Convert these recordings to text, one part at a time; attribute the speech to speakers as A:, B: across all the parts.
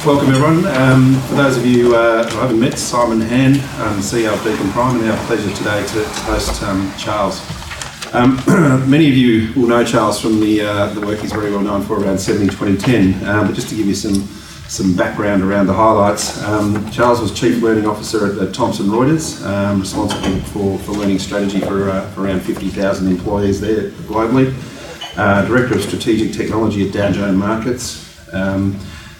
A: Welcome everyone. For those of you who I haven't met, Simon Hand, CEO of Beacon Prime, and our pleasure today to host Charles. Many of you will know Charles from the work he's very well known for around 70-20-10, but just to give you some background around the highlights, Charles was Chief Learning Officer at Thomson Reuters, responsible for learning strategy for around 50,000 employees there globally. Director of Strategic Technology at Dow Jones Markets.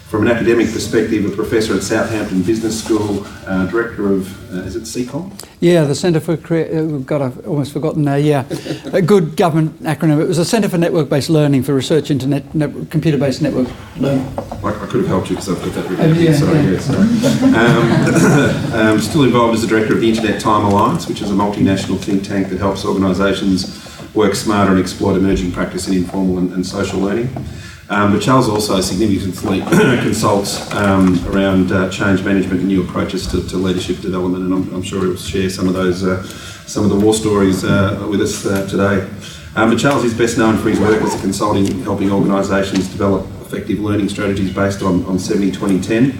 A: From an academic perspective, a professor at Southampton Business School, director of, is it CCOM?
B: Yeah, the Centre for I've almost forgotten now, yeah. A good government acronym. It was a Centre for Network-Based Learning for Research into Computer-Based Network Learning.
A: I could have helped you because I've got that written down. Still involved as the director of the Internet Time Alliance, which is a multinational think tank that helps organisations work smarter and exploit emerging practice in informal and social learning. But Charles also significantly consults around change management and new approaches to leadership development, and I'm sure he'll share some of those, some of the war stories with us today. But Charles is best known for his work as a consulting, helping organisations develop effective learning strategies based on 70-20-10.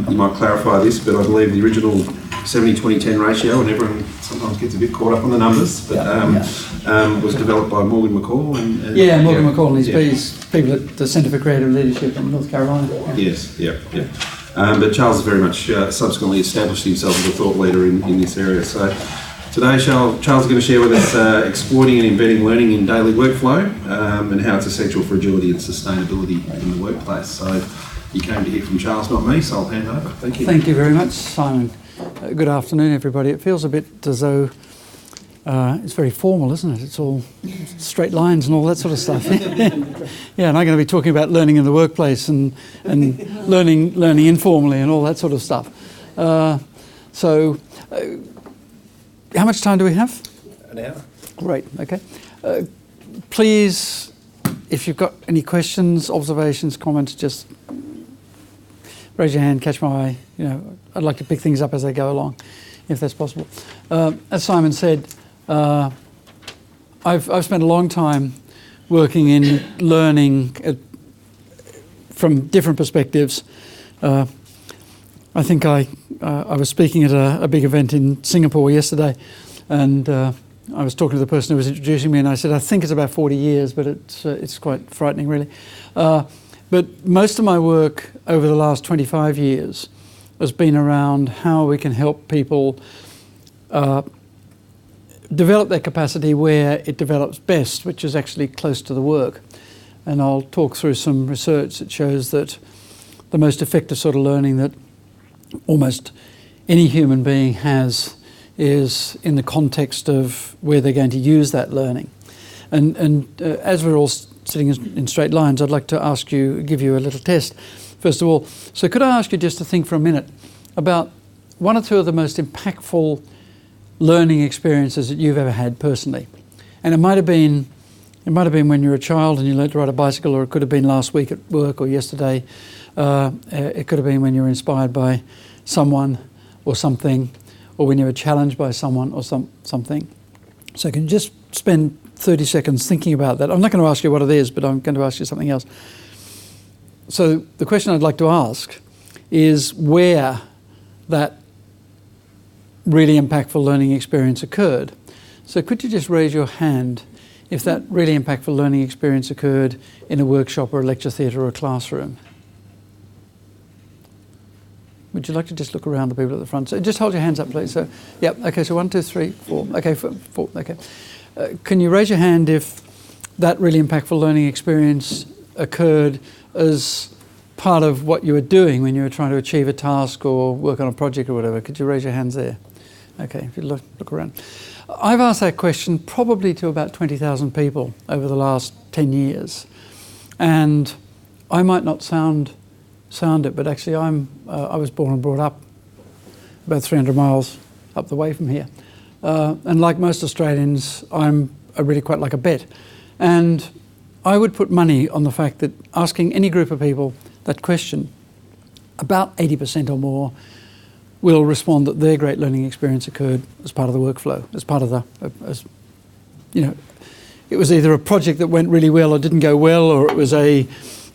A: You might clarify this, but I believe the original 70-20-10 ratio, and everyone sometimes gets a bit caught up on the numbers, but was developed by Morgan McCall.
B: Morgan McCall and his people at the Centre for Creative Leadership in North Carolina.
A: Yes, yeah. But Charles has very much subsequently established himself as a thought leader in this area. So today Charles is going to share with us exploiting and embedding learning in daily workflow and how it's essential for agility and sustainability in the workplace. So you came to hear from Charles, not me, so I'll hand over. Thank you.
B: Thank you very much, Simon. Good afternoon, everybody. It feels a bit as though it's very formal, isn't it? It's all straight lines and all that sort of stuff. Yeah, and I'm going to be talking about learning in the workplace and learning informally and all that sort of stuff. So, how much time do we have?
A: An hour.
B: Great, okay. Please, if you've got any questions, observations, comments, just raise your hand, catch my eye. You know, I'd like to pick things up as they go along, if that's possible. As Simon said, I've spent a long time working in learning from different perspectives. I think I was speaking at a big event in Singapore yesterday, and I was talking to the person who was introducing me, and I said, I think it's about 40 years, but it's quite frightening, really. But most of my work over the last 25 years has been around how we can help people develop their capacity where it develops best, which is actually close to the work. And I'll talk through some research that shows that the most effective sort of learning that almost any human being has is in the context of where they're going to use that learning. And as we're all sitting in straight lines, I'd like to give you a little test, first of all. So could I ask you just to think for a minute about one or two of the most impactful learning experiences that you've ever had personally? And it might have been when you were a child and you learned to ride a bicycle, or it could have been last week at work or yesterday. It could have been when you were inspired by someone or something, or when you were challenged by someone or something. So can you just spend 30 seconds thinking about that? I'm not going to ask you what it is, but I'm going to ask you something else. So the question I'd like to ask is where that really impactful learning experience occurred. So could you just raise your hand if that really impactful learning experience occurred in a workshop or a lecture theatre or a classroom? Would you like to just look around the people at the front? So just hold your hands up, please. So, yeah, okay, so 1, 2, 3, 4. Okay, 4, okay. Can you raise your hand if that really impactful learning experience occurred as part of what you were doing when you were trying to achieve a task or work on a project or whatever? Could you raise your hands there? Okay, if you look around. I've asked that question probably to about 20,000 people over the last 10 years. And I might not sound it, but actually I was born and brought up about 300 miles up the way from here. And like most Australians, I really quite like a bet. And I would put money on the fact that asking any group of people that question, about 80% or more will respond that their great learning experience occurred as part of the workflow, as part of it was either a project that went really well or didn't go well, or it was a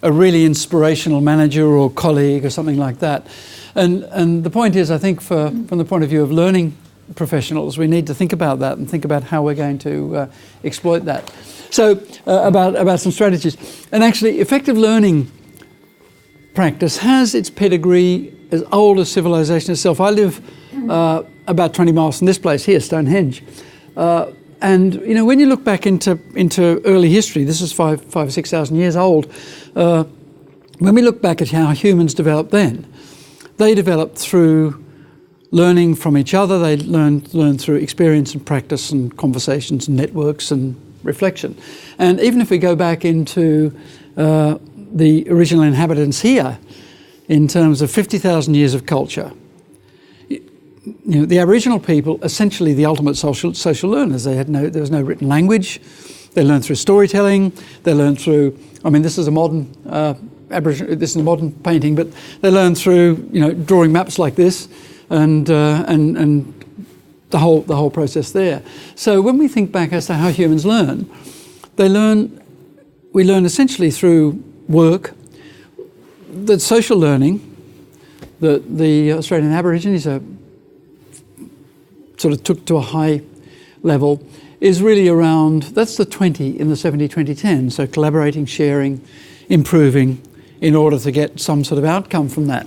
B: a really inspirational manager or colleague or something like that. And the point is, I think from the point of view of learning professionals, we need to think about that and think about how we're going to exploit that. So about some strategies. And actually, effective learning practice has its pedigree as old as civilization itself. I live about 20 miles from this place here, Stonehenge. And you know, when you look back into early history, this is 5,000 or 6,000 years old. When we look back at how humans developed then, they developed through learning from each other. They learned through experience and practice and conversations and networks and reflection. And even if we go back into the original inhabitants here, in terms of 50,000 years of culture, you know, the Aboriginal people, essentially the ultimate social learners. There was no written language. They learned through storytelling. They learned through, I mean, this is a modern this is a modern painting, but they learned through, you know, drawing maps like this, and the whole process there. So when we think back as to how humans learn, we learn essentially through work. The social learning that the Australian Aborigines sort of took to a high level is really around, that's the 20 in the 70-20-10, so collaborating, sharing, improving in order to get some sort of outcome from that.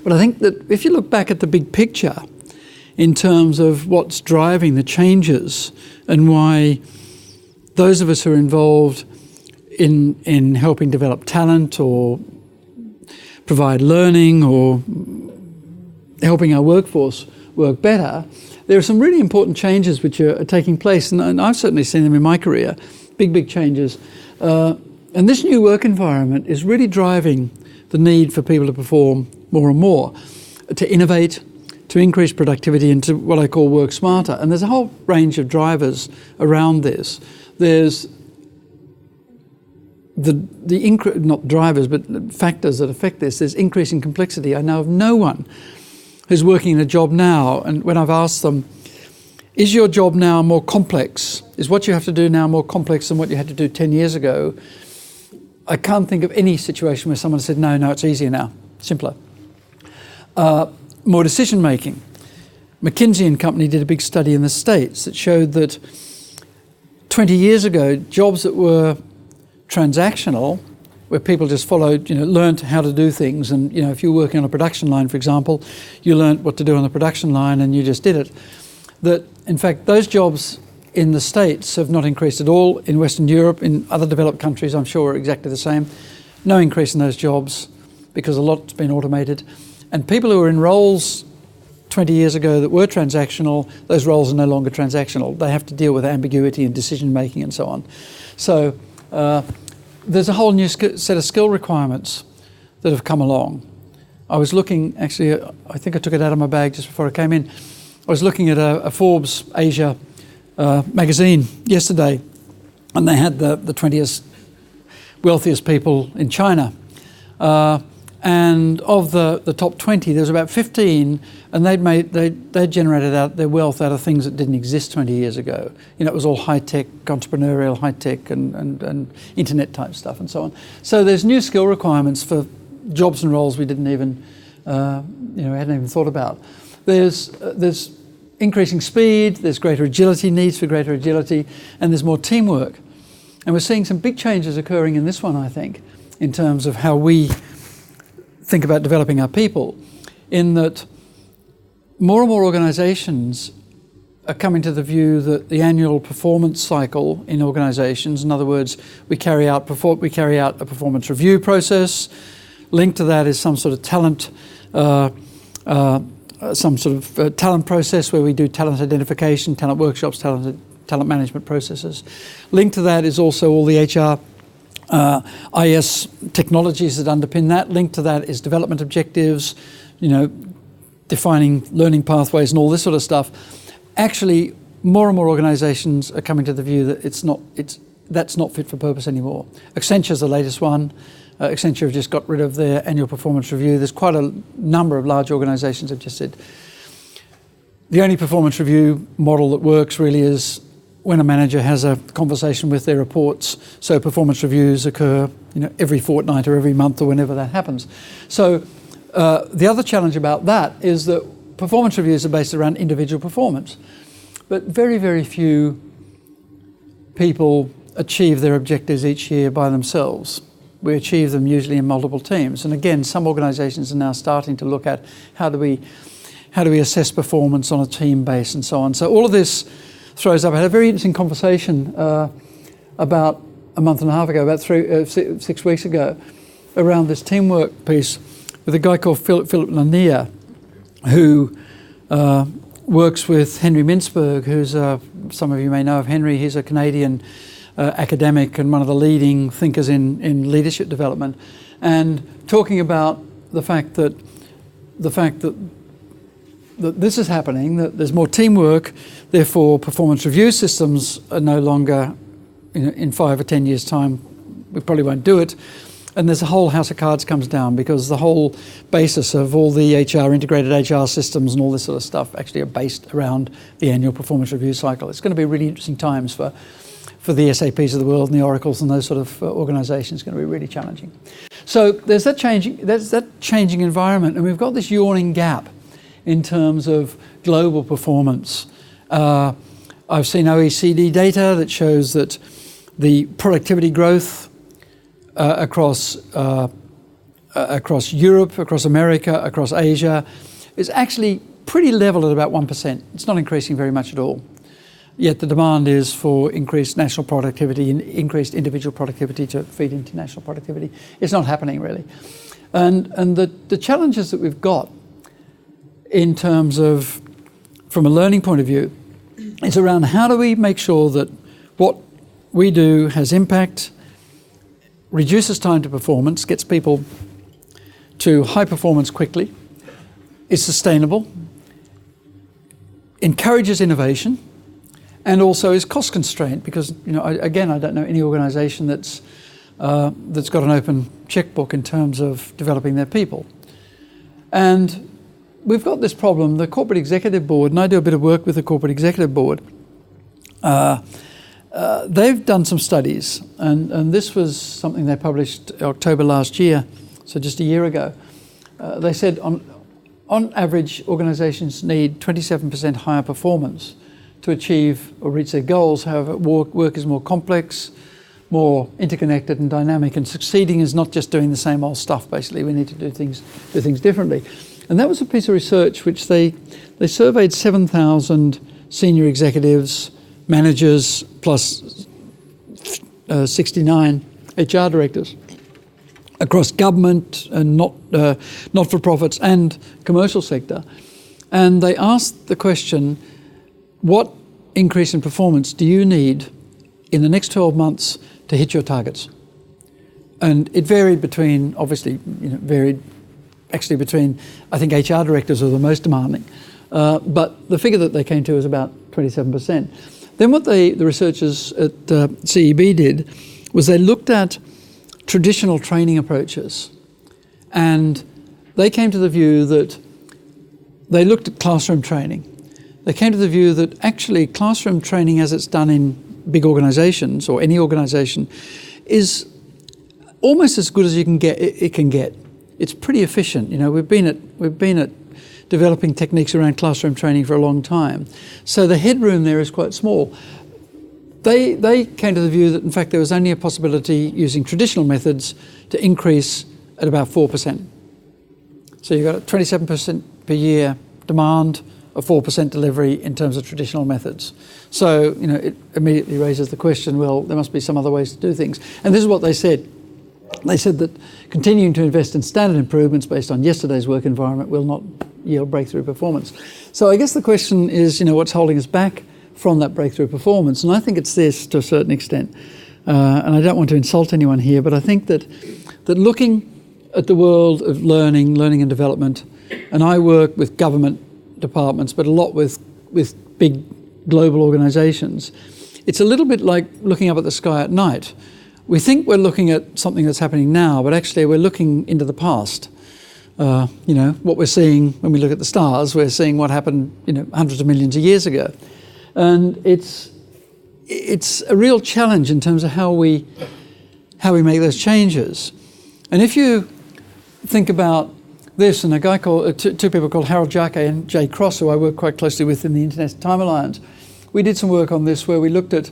B: But I think that if you look back at the big picture in terms of what's driving the changes and why those of us who are involved in helping develop talent or provide learning or helping our workforce work better, there are some really important changes which are taking place, and I've certainly seen them in my career, big changes. And this new work environment is really driving the need for people to perform more and more, to innovate, to increase productivity, and to what I call work smarter. And there's a whole range of drivers around this. There's not drivers, but factors that affect this. There's increasing complexity. I know of no one who's working in a job now, and when I've asked them, is your job now more complex? Is what you have to do now more complex than what you had to do 10 years ago? I can't think of any situation where someone said, no, it's easier now, simpler. More decision making. McKinsey and Company did a big study in the States that showed that 20 years ago, jobs that were transactional, where people just followed, learned how to do things, and if you were working on a production line, for example, you learned what to do on the production line and you just did it. That in fact those jobs in the States have not increased at all. In Western Europe, in other developed countries, I'm sure are exactly the same. No increase in those jobs because a lot's been automated. And people who were in roles 20 years ago that were transactional, those roles are no longer transactional. They have to deal with ambiguity and decision making and so on. So there's a whole new set of skill requirements that have come along. I was looking, actually, I think I took it out of my bag just before I came in. I was looking at a Forbes Asia magazine yesterday, and they had the 20th wealthiest people in China. And of the top 20, there was about 15, and they'd generated out their wealth out of things that didn't exist 20 years ago. It was all high-tech, entrepreneurial, high-tech and internet-type stuff and so on. So there's new skill requirements for jobs and roles we didn't even, hadn't even thought about. There's increasing speed, there's greater agility, needs for greater agility, and there's more teamwork. And we're seeing some big changes occurring in this one, I think, in terms of how we think about developing our people, in that more and more organisations are coming to the view that the annual performance cycle in organisations, in other words, we carry out a performance review process. Linked to that is some sort of talent process where we do talent identification, talent workshops, talent management processes. Linked to that is also all the HR IS technologies that underpin that. Linked to that is development objectives, defining learning pathways and all this sort of stuff. Actually, more and more organisations are coming to the view that that's not fit for purpose anymore. Accenture's the latest one. Accenture have just got rid of their annual performance review. There's quite a number of large organisations have just said the only performance review model that works really is when a manager has a conversation with their reports. So performance reviews occur, every fortnight or every month or whenever that happens. So the other challenge about that is that performance reviews are based around individual performance, but very, very few people achieve their objectives each year by themselves. We achieve them usually in multiple teams. And again, some organisations are now starting to look at how do we assess performance on a team base and so on. So all of this throws up. I had a very interesting conversation about a month and a half ago, about 6 weeks ago, around this teamwork piece with a guy called Philip Lanier, who works with Henry Mintzberg, who's some of you may know of Henry. He's a Canadian academic and one of the leading thinkers in leadership development, and talking about the fact that this is happening, that there's more teamwork, therefore performance review systems are no longer, in 5 or 10 years' time, we probably won't do it. And there's a whole house of cards comes down, because the whole basis of all the integrated HR systems and all this sort of stuff actually are based around the annual performance review cycle. It's going to be really interesting times for the SAPs of the world and the Oracles and those sort of organisations. It's going to be really challenging. So there's that changing environment, and we've got this yawning gap in terms of global performance. I've seen OECD data that shows that the productivity growth across Europe, across America, across Asia is actually pretty level at about 1%. It's not increasing very much at all. Yet the demand is for increased national productivity and increased individual productivity to feed into national productivity. It's not happening really. And the challenges that we've got in terms of, from a learning point of view, is around how do we make sure that what we do has impact, reduces time to performance, gets people to high performance quickly, is sustainable, encourages innovation, and also is cost constrained, because I don't know any organisation that's got an open checkbook in terms of developing their people. And we've got this problem. The Corporate Executive Board, and I do a bit of work with the Corporate Executive Board, they've done some studies, and this was something they published October last year, so just a year ago. They said on average, organisations need 27% higher performance to achieve or reach their goals. However, work is more complex, more interconnected and dynamic, and succeeding is not just doing the same old stuff. Basically, we need to do things differently. And that was a piece of research which they surveyed 7,000 senior executives, managers, plus 69 HR directors across government and not-for-profits and commercial sector. And they asked the question, what increase in performance do you need in the next 12 months to hit your targets? And it varied between, obviously, between, I think HR directors are the most demanding. But the figure that they came to was about 27%. Then what the researchers at CEB did was they looked at traditional training approaches, and they came to the view that they looked at classroom training. They came to the view that actually classroom training as it's done in big organisations or any organisation is almost as good as it can get. It's pretty efficient. We've been at developing techniques around classroom training for a long time. So the headroom there is quite small. They came to the view that in fact there was only a possibility using traditional methods to increase at about 4%. So you've got a 27% per year demand, a 4% delivery in terms of traditional methods. So, it immediately raises the question, well, there must be some other ways to do things. And this is what they said. They said that continuing to invest in standard improvements based on yesterday's work environment will not yield breakthrough performance. So I guess the question is, what's holding us back from that breakthrough performance? And I think it's this to a certain extent. And I don't want to insult anyone here, but I think that looking at the world of learning and development, and I work with government departments, but a lot with big global organisations, it's a little bit like looking up at the sky at night. We think we're looking at something that's happening now, but actually we're looking into the past. What we're seeing when we look at the stars, we're seeing what happened, hundreds of millions of years ago. And it's it's a real challenge in terms of how we make those changes. And if you think about this, and a guy called, two people called Harold Jacque and Jay Cross, who I work quite closely with in the Internet Time Alliance, we did some work on this where we looked at,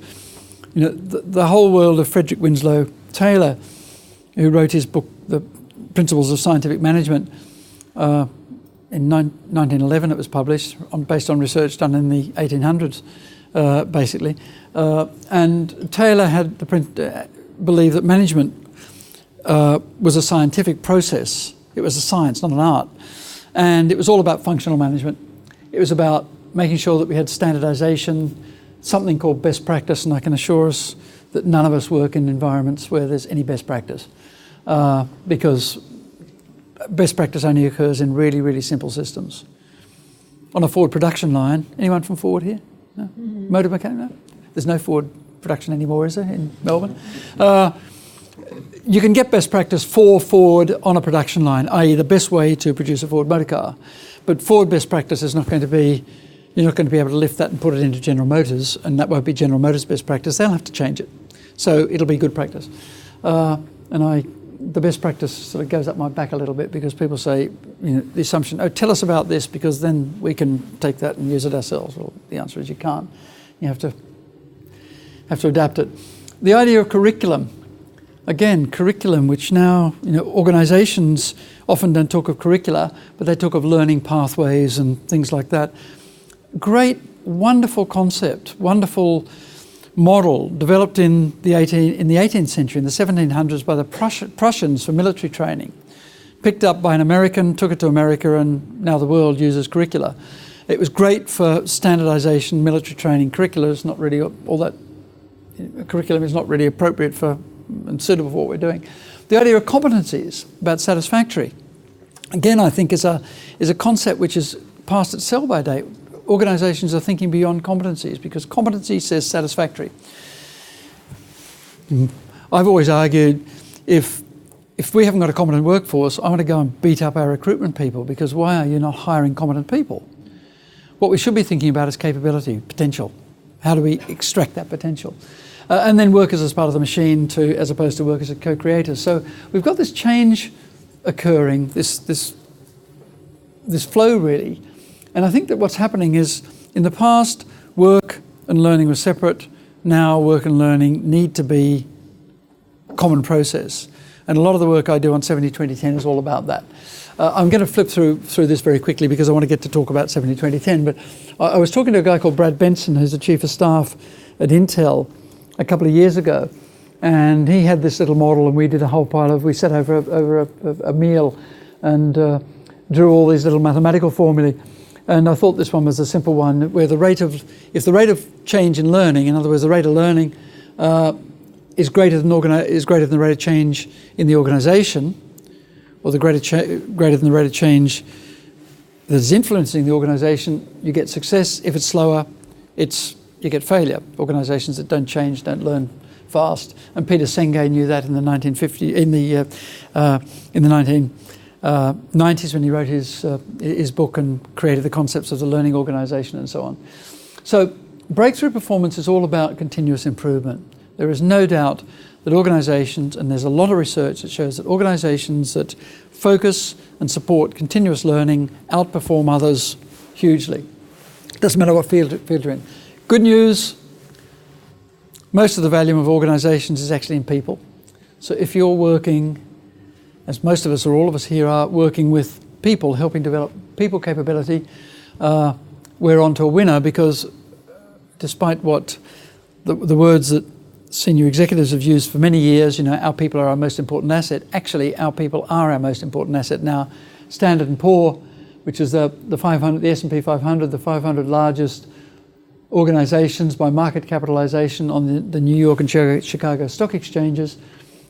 B: the whole world of Frederick Winslow Taylor, who wrote his book, The Principles of Scientific Management. In 1911 it was published, based on research done in the 1800s, basically. And Taylor had believed that management was a scientific process. It was a science, not an art. And it was all about functional management. It was about making sure that we had standardization, something called best practice, and I can assure us that none of us work in environments where there's any best practice, because best practice only occurs in really, really simple systems. On a Ford production line, anyone from Ford here? No? Motor mechanic? No? There's no Ford production anymore, is there, in Melbourne? You can get best practice for Ford on a production line, i.e. the best way to produce a Ford motor car. But Ford best practice is not going to be, you're not going to be able to lift that and put it into General Motors, and that won't be General Motors best practice. They'll have to change it. So it'll be good practice. The best practice sort of goes up my back a little bit because people say, the assumption, tell us about this because then we can take that and use it ourselves. Well, the answer is you can't. You have to adapt it. The idea of curriculum. Again, curriculum, which now, organisations often don't talk of curricula, but they talk of learning pathways and things like that. Great, wonderful concept, wonderful model developed in the 18th century, in the 1700s, by the Prussians for military training. Picked up by an American, took it to America, and now the world uses curricula. It was great for standardization, military training. Curriculum is not really appropriate for and suitable for what we're doing. The idea of competencies, about satisfactory, again, I think is a concept which is past its sell-by date. Organisations are thinking beyond competencies because competency says satisfactory. I've always argued if we haven't got a competent workforce, I want to go and beat up our recruitment people because why are you not hiring competent people? What we should be thinking about is capability, potential. How do we extract that potential? And then workers as part of the machine as opposed to workers as co-creators. So we've got this change occurring, this flow really. And I think that what's happening is, in the past, work and learning were separate. Now work and learning need to be a common process. And a lot of the work I do on 70-20-10 is all about that. I'm going to flip through this very quickly because I want to get to talk about 70-20-10. But I was talking to a guy called Brad Benson, who's the Chief of Staff at Intel, a couple of years ago. And he had this little model, and we did a whole pile of, we sat over a meal and drew all these little mathematical formulae. And I thought this one was a simple one, where if the rate of change in learning, in other words, the rate of learning is greater than the rate of change in the organisation, or greater than the rate of change that is influencing the organisation, you get success. If it's slower, you get failure. Organisations that don't change don't learn fast. And Peter Senge knew that in the 1990s when he wrote his book and created the concepts of the learning organisation and so on. So breakthrough performance is all about continuous improvement. There is no doubt that organisations, and there's a lot of research that shows that organisations that focus and support continuous learning outperform others hugely. Doesn't matter what field you're in. Good news, most of the value of organisations is actually in people. So if you're working, as most of us or all of us here are, working with people, helping develop people capability, we're on to a winner because despite what the words that senior executives have used for many years, our people are our most important asset. Actually, our people are our most important asset now. Standard & Poor, which is the S&P 500, the 500 largest organisations by market capitalisation on the New York and Chicago stock exchanges,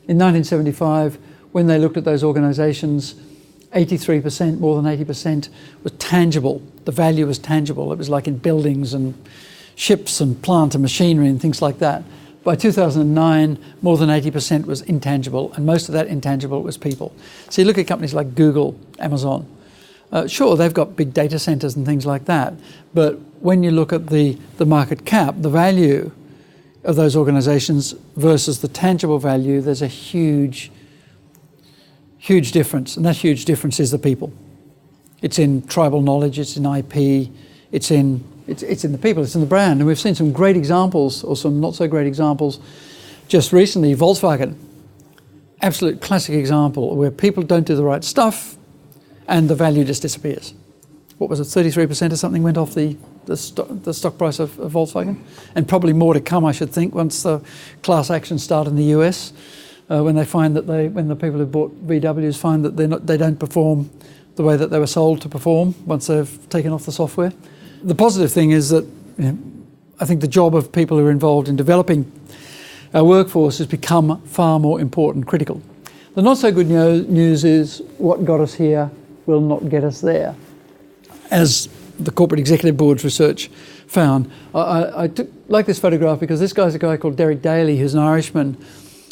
B: in 1975, when they looked at those organisations, 83%, more than 80%, was tangible. The value was tangible. It was like in buildings and ships and plant and machinery and things like that. By 2009, more than 80% was intangible, and most of that intangible was people. So you look at companies like Google, Amazon. Sure, they've got big data centres and things like that, but when you look at the market cap, the value of those organisations versus the tangible value, there's a huge difference, and that huge difference is the people. It's in tribal knowledge, it's in IP, it's in the people, it's in the brand. And we've seen some great examples, or some not so great examples, just recently. Volkswagen, absolute classic example where people don't do the right stuff and the value just disappears. What was it, 33% or something went off the stock price of Volkswagen? And probably more to come, I should think, once the class actions start in the US, when they find that when the people who bought VWs find that they don't perform the way that they were sold to perform once they've taken off the software. The positive thing is that I think the job of people who are involved in developing our workforce has become far more important, critical. The not so good news is what got us here will not get us there. As the Corporate Executive Board's research found, I like this photograph because this guy's a guy called Derek Daly, who's an Irishman,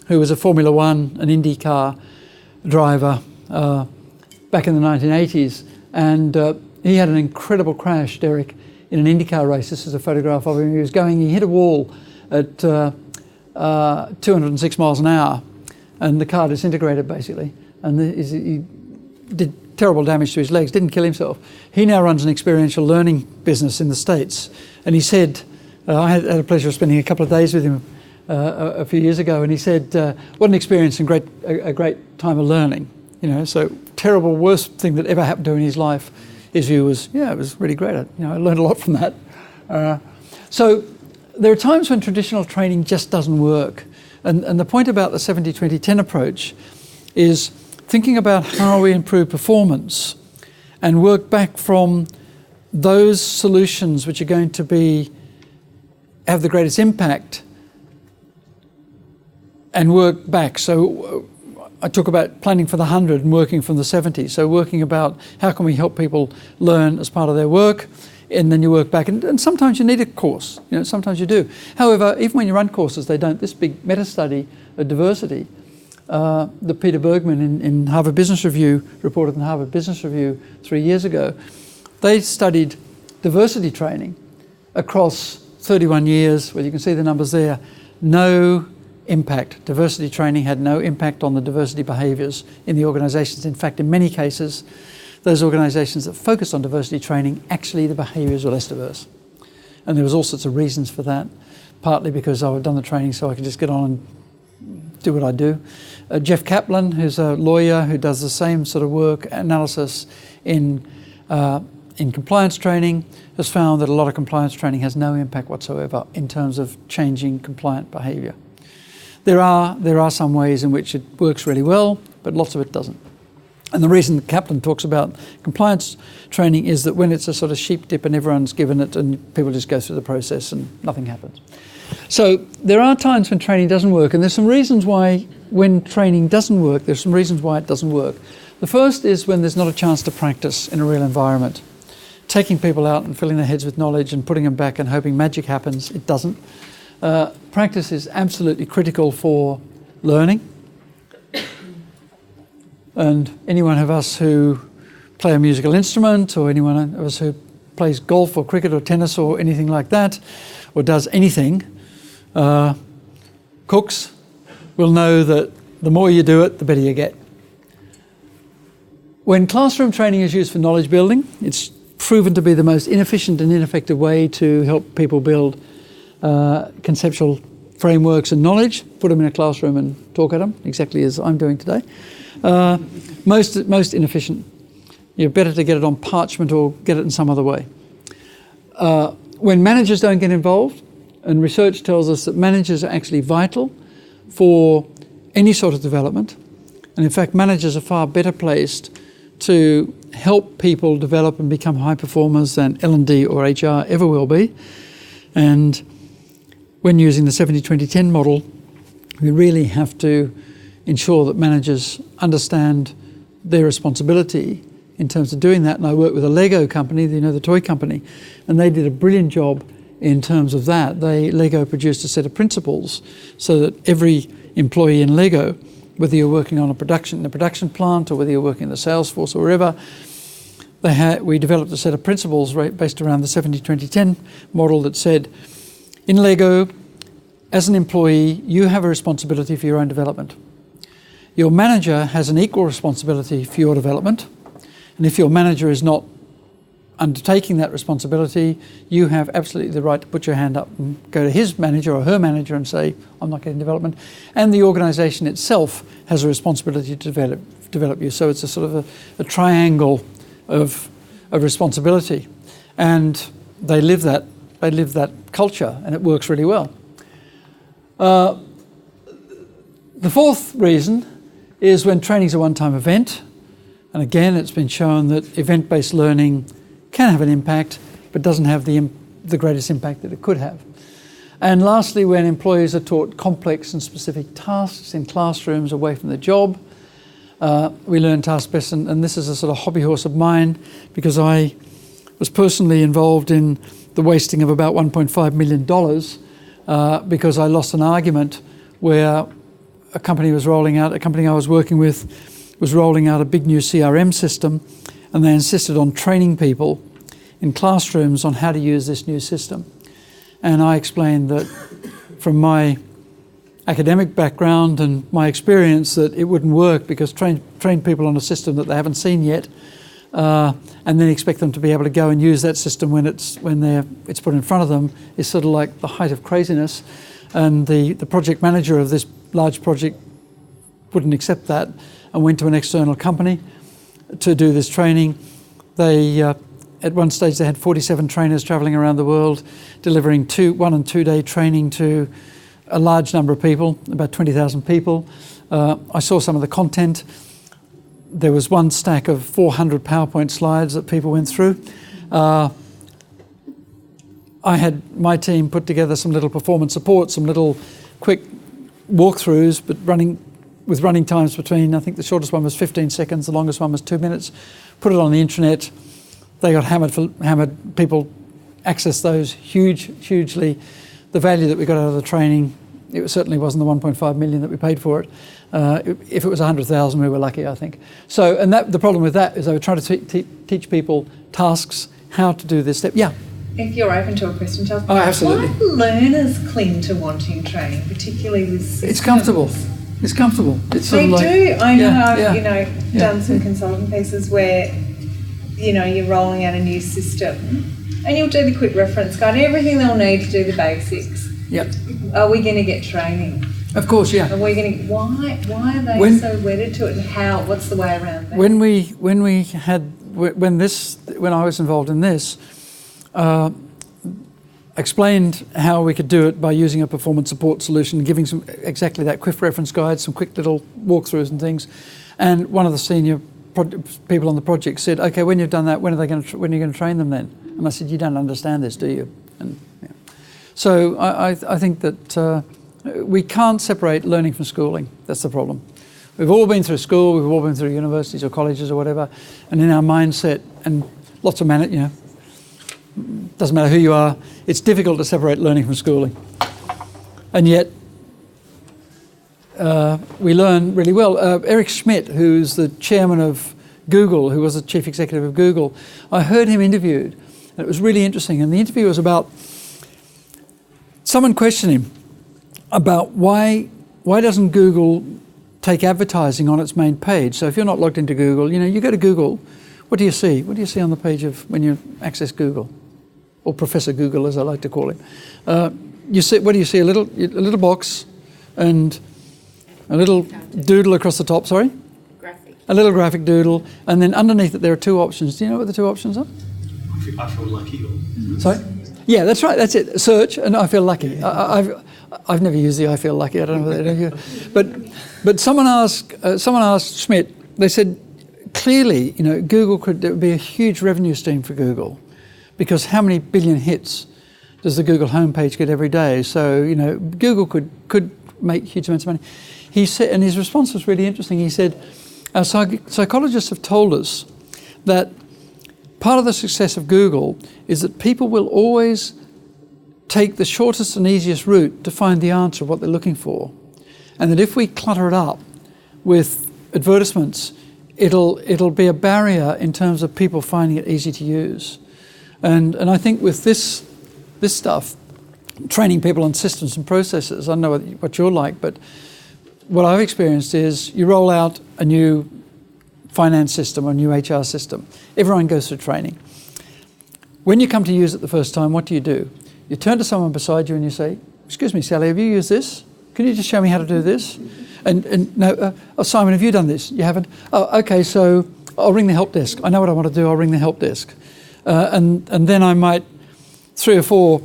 B: who was a Formula One, an Indy car driver back in the 1980s. And he had an incredible crash, Derek, in an IndyCar race. This is a photograph of him. He hit a wall at 206 miles an hour, and the car disintegrated basically. And he did terrible damage to his legs, didn't kill himself. He now runs an experiential learning business in the States. And he said, I had the pleasure of spending a couple of days with him a few years ago, and he said, what an experience and a great time of learning. So terrible, worst thing that ever happened to him in his life. His view was, it was really great. I learned a lot from that. So there are times when traditional training just doesn't work. And the point about the 70-20-10 approach is thinking about how we improve performance and work back from those solutions which are going to have the greatest impact and work back. So I talk about planning for the 100 and working from the 70. So working about how can we help people learn as part of their work, and then you work back. And sometimes you need a course, sometimes you do. However, even when you run courses, they don't. This big meta-study of diversity that Peter Bergman in Harvard Business Review reported in Harvard Business Review 3 years ago, they studied diversity training across 31 years, where you can see the numbers there. No impact. Diversity training had no impact on the diversity behaviours in the organisations. In fact, in many cases, those organisations that focused on diversity training, actually the behaviours were less diverse. And there was all sorts of reasons for that, partly because I had done the training so I could just get on and do what I do. Jeff Kaplan, who's a lawyer who does the same sort of work, analysis in compliance training, has found that a lot of compliance training has no impact whatsoever in terms of changing compliant behaviour. There are some ways in which it works really well, but lots of it doesn't. And the reason Kaplan talks about compliance training is that when it's a sort of sheep dip and everyone's given it and people just go through the process and nothing happens. So there are times when training doesn't work, and there's some reasons why when training doesn't work, there's some reasons why it doesn't work. The first is when there's not a chance to practice in a real environment. Taking people out and filling their heads with knowledge and putting them back and hoping magic happens, it doesn't. Practice is absolutely critical for learning. And anyone of us who play a musical instrument, or anyone of us who plays golf or cricket or tennis or anything like that, or does anything, cooks, will know that the more you do it, the better you get. When classroom training is used for knowledge building, it's proven to be the most inefficient and ineffective way to help people build conceptual frameworks and knowledge. Put them in a classroom and talk at them, exactly as I'm doing today. Most inefficient. You're better to get it on parchment or get it in some other way. When managers don't get involved, and research tells us that managers are actually vital for any sort of development, and in fact managers are far better placed to help people develop and become high performers than L&D or HR ever will be. And when using the 70-20-10 model, we really have to ensure that managers understand their responsibility in terms of doing that. And I work with a Lego company, the toy company, and they did a brilliant job in terms of that. Lego produced a set of principles so that every employee in Lego, whether you're working on a production plant or whether you're working in the sales force or wherever, we developed a set of principles based around the 70-20-10 model that said, in Lego, as an employee, you have a responsibility for your own development. Your manager has an equal responsibility for your development. And if your manager is not undertaking that responsibility, you have absolutely the right to put your hand up and go to his manager or her manager and say, I'm not getting development. And the organisation itself has a responsibility to develop you. So it's a sort of a triangle of responsibility. And they live that culture, and it works really well. The fourth reason is when training's a one-time event. And again, it's been shown that event-based learning can have an impact, but doesn't have the greatest impact that it could have. And lastly, when employees are taught complex and specific tasks in classrooms away from the job, we learn tasks best. And this is a sort of hobby horse of mine, because I was personally involved in the wasting of about $1.5 million because I lost an argument where a company I was working with was rolling out a big new CRM system, and they insisted on training people in classrooms on how to use this new system. And I explained that from my academic background and my experience that it wouldn't work, because train people on a system that they haven't seen yet, and then expect them to be able to go and use that system when it's put in front of them is sort of like the height of craziness. And the project manager of this large project wouldn't accept that and went to an external company to do this training. They at one stage they had 47 trainers travelling around the world, delivering 1 and 2 day training to a large number of people, about 20,000 people. I saw some of the content. There was one stack of 400 PowerPoint slides that people went through. I had my team put together some little performance support, some little quick walkthroughs, but with running times between, I think the shortest one was 15 seconds, the longest one was 2 minutes. Put it on the internet. They got hammered. People accessed those hugely. The value that we got out of the training, it certainly wasn't the 1.5 million that we paid for it. If it was 100,000, we were lucky, I think. So, and the problem with that is they were trying to teach people tasks, how to do this step. Yeah.
C: If you're open to a question, Charles.
B: Oh, absolutely.
C: Why do learners cling to wanting training, particularly with systems?
B: It's comfortable. It's comfortable. It's sort
C: They
B: of like,
C: do. I know.
B: yeah,
C: I've done some consulting pieces where, you're rolling out a new system, and you'll do the quick reference guide, everything they'll need to do the basics.
B: Yep.
C: Are we going to get training?
B: Of course, yeah.
C: Are we going to? Why are they so wedded to it? And how? What's the way around that?
B: When I was involved in this, explained how we could do it by using a performance support solution, giving some exactly that quick reference guide, some quick little walkthroughs and things. And one of the senior people on the project said, "Okay, when you've done that, when are you going to train them then?" And I said, "You don't understand this, do you?" And so I think that we can't separate learning from schooling. That's the problem. We've all been through school, we've all been through universities or colleges or whatever, and in our mindset, and lots of doesn't matter who you are, it's difficult to separate learning from schooling. And yet, we learn really well. Eric Schmidt, who's the chairman of Google, who was the chief executive of Google, I heard him interviewed, and it was really interesting. And the interview was about, someone questioned him about why doesn't Google take advertising on its main page? So if you're not logged into Google, you go to Google, what do you see? What do you see on the page when you access Google? Or Professor Google, as I like to call him. What do you see? A little box and a little doodle across the top, sorry?
D: Graphic.
B: A little graphic doodle, and then underneath it there are two options. Do you know what the two options are?
E: I feel lucky.
B: Sorry? Yeah, that's right, that's it. Search and I feel lucky. I've never used the I feel lucky, I don't know whether they do. But someone asked Schmidt, they said, clearly, Google there would be a huge revenue stream for Google, because how many billion hits does the Google homepage get every day? So, Google could make huge amounts of money. He said, and his response was really interesting. He said, our psychologists have told us that part of the success of Google is that people will always take the shortest and easiest route to find the answer of what they're looking for. And that if we clutter it up with advertisements, it'll be a barrier in terms of people finding it easy to use. And I think with this stuff, training people on systems and processes. I don't know what you're like, but what I've experienced is you roll out a new finance system or a new HR system. Everyone goes through training. When you come to use it the first time, what do? You turn to someone beside you and you say, "Excuse me, Sally, have you used this? Can you just show me how to do this?" And no, "Oh, Simon, have you done this?" "You haven't." "Oh, okay, so I'll ring the help desk. I know what I want to do, I'll ring the help desk." And then I might, 3 or 4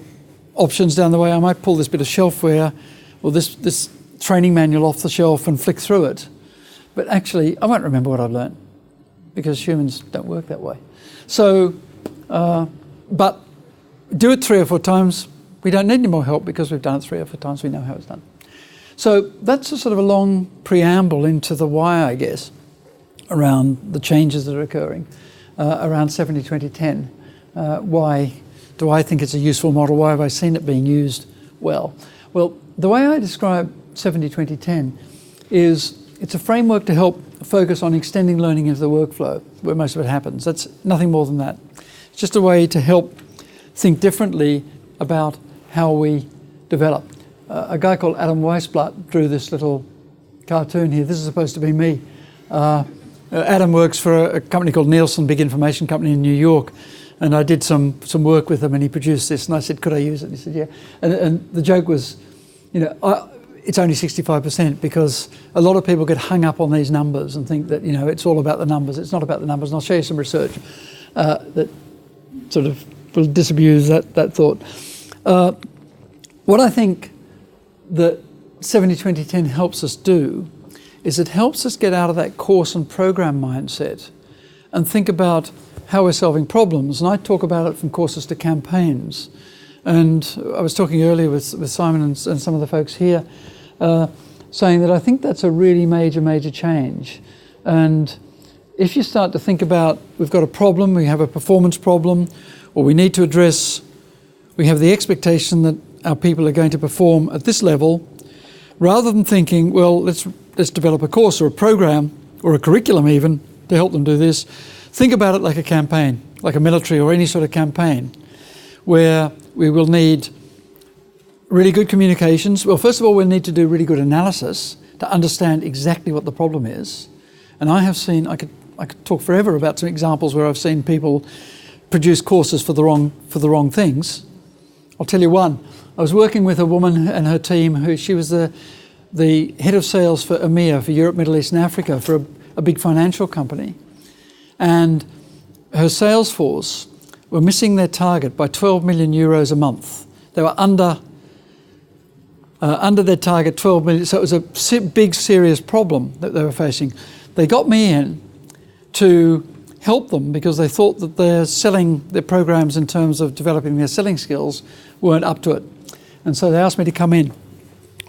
B: options down the way, I might pull this bit of shelfware or this training manual off the shelf and flick through it. But actually, I won't remember what I've learned because humans don't work that way. So, but do it 3 or 4 times. We don't need any more help because we've done it 3 or 4 times. We know how it's done. So that's a sort of a long preamble into the why, I guess, around the changes that are occurring around 70-20-10. Why do I think it's a useful model? Why have I seen it being used well? Well, the way I describe 70-20-10 is it's a framework to help focus on extending learning into the workflow where most of it happens. That's nothing more than that. It's just a way to help think differently about how we develop. A guy called Adam Weisblatt drew this little cartoon here. This is supposed to be me. Adam works for a company called Nielsen, big information company in New York, and I did some work with him, and he produced this, and I said, "Could I use it?" And he said, "Yeah." And the joke was, it's only 65% because a lot of people get hung up on these numbers and think that it's all about the numbers. It's not about the numbers, and I'll show you some research that sort of will disabuse that thought. What I think that 70-20-10 helps us do is it helps us get out of that course and program mindset and think about how we're solving problems. And I talk about it from courses to campaigns. And I was talking earlier with Simon and some of the folks here, saying that I think that's a really major change. And if you start to think about, we've got a problem, we have a performance problem, or we need to address, we have the expectation that our people are going to perform at this level, rather than thinking, well, let's develop a course or a program or a curriculum even to help them do this, think about it like a campaign, like a military or any sort of campaign, where we will need really good communications. Well, first of all, we'll need to do really good analysis to understand exactly what the problem is. And I have seen, I could talk forever about some examples where I've seen people produce courses for the wrong things. I'll tell you one. I was working with a woman and her team she was the head of sales for EMEA, for Europe, Middle East and Africa, for a big financial company. And her sales force were missing their target by 12 million euros a month. They were under their target 12 million, so it was a big, serious problem that they were facing. They got me in to help them because they thought that their programs in terms of developing their selling skills weren't up to it. And so they asked me to come in.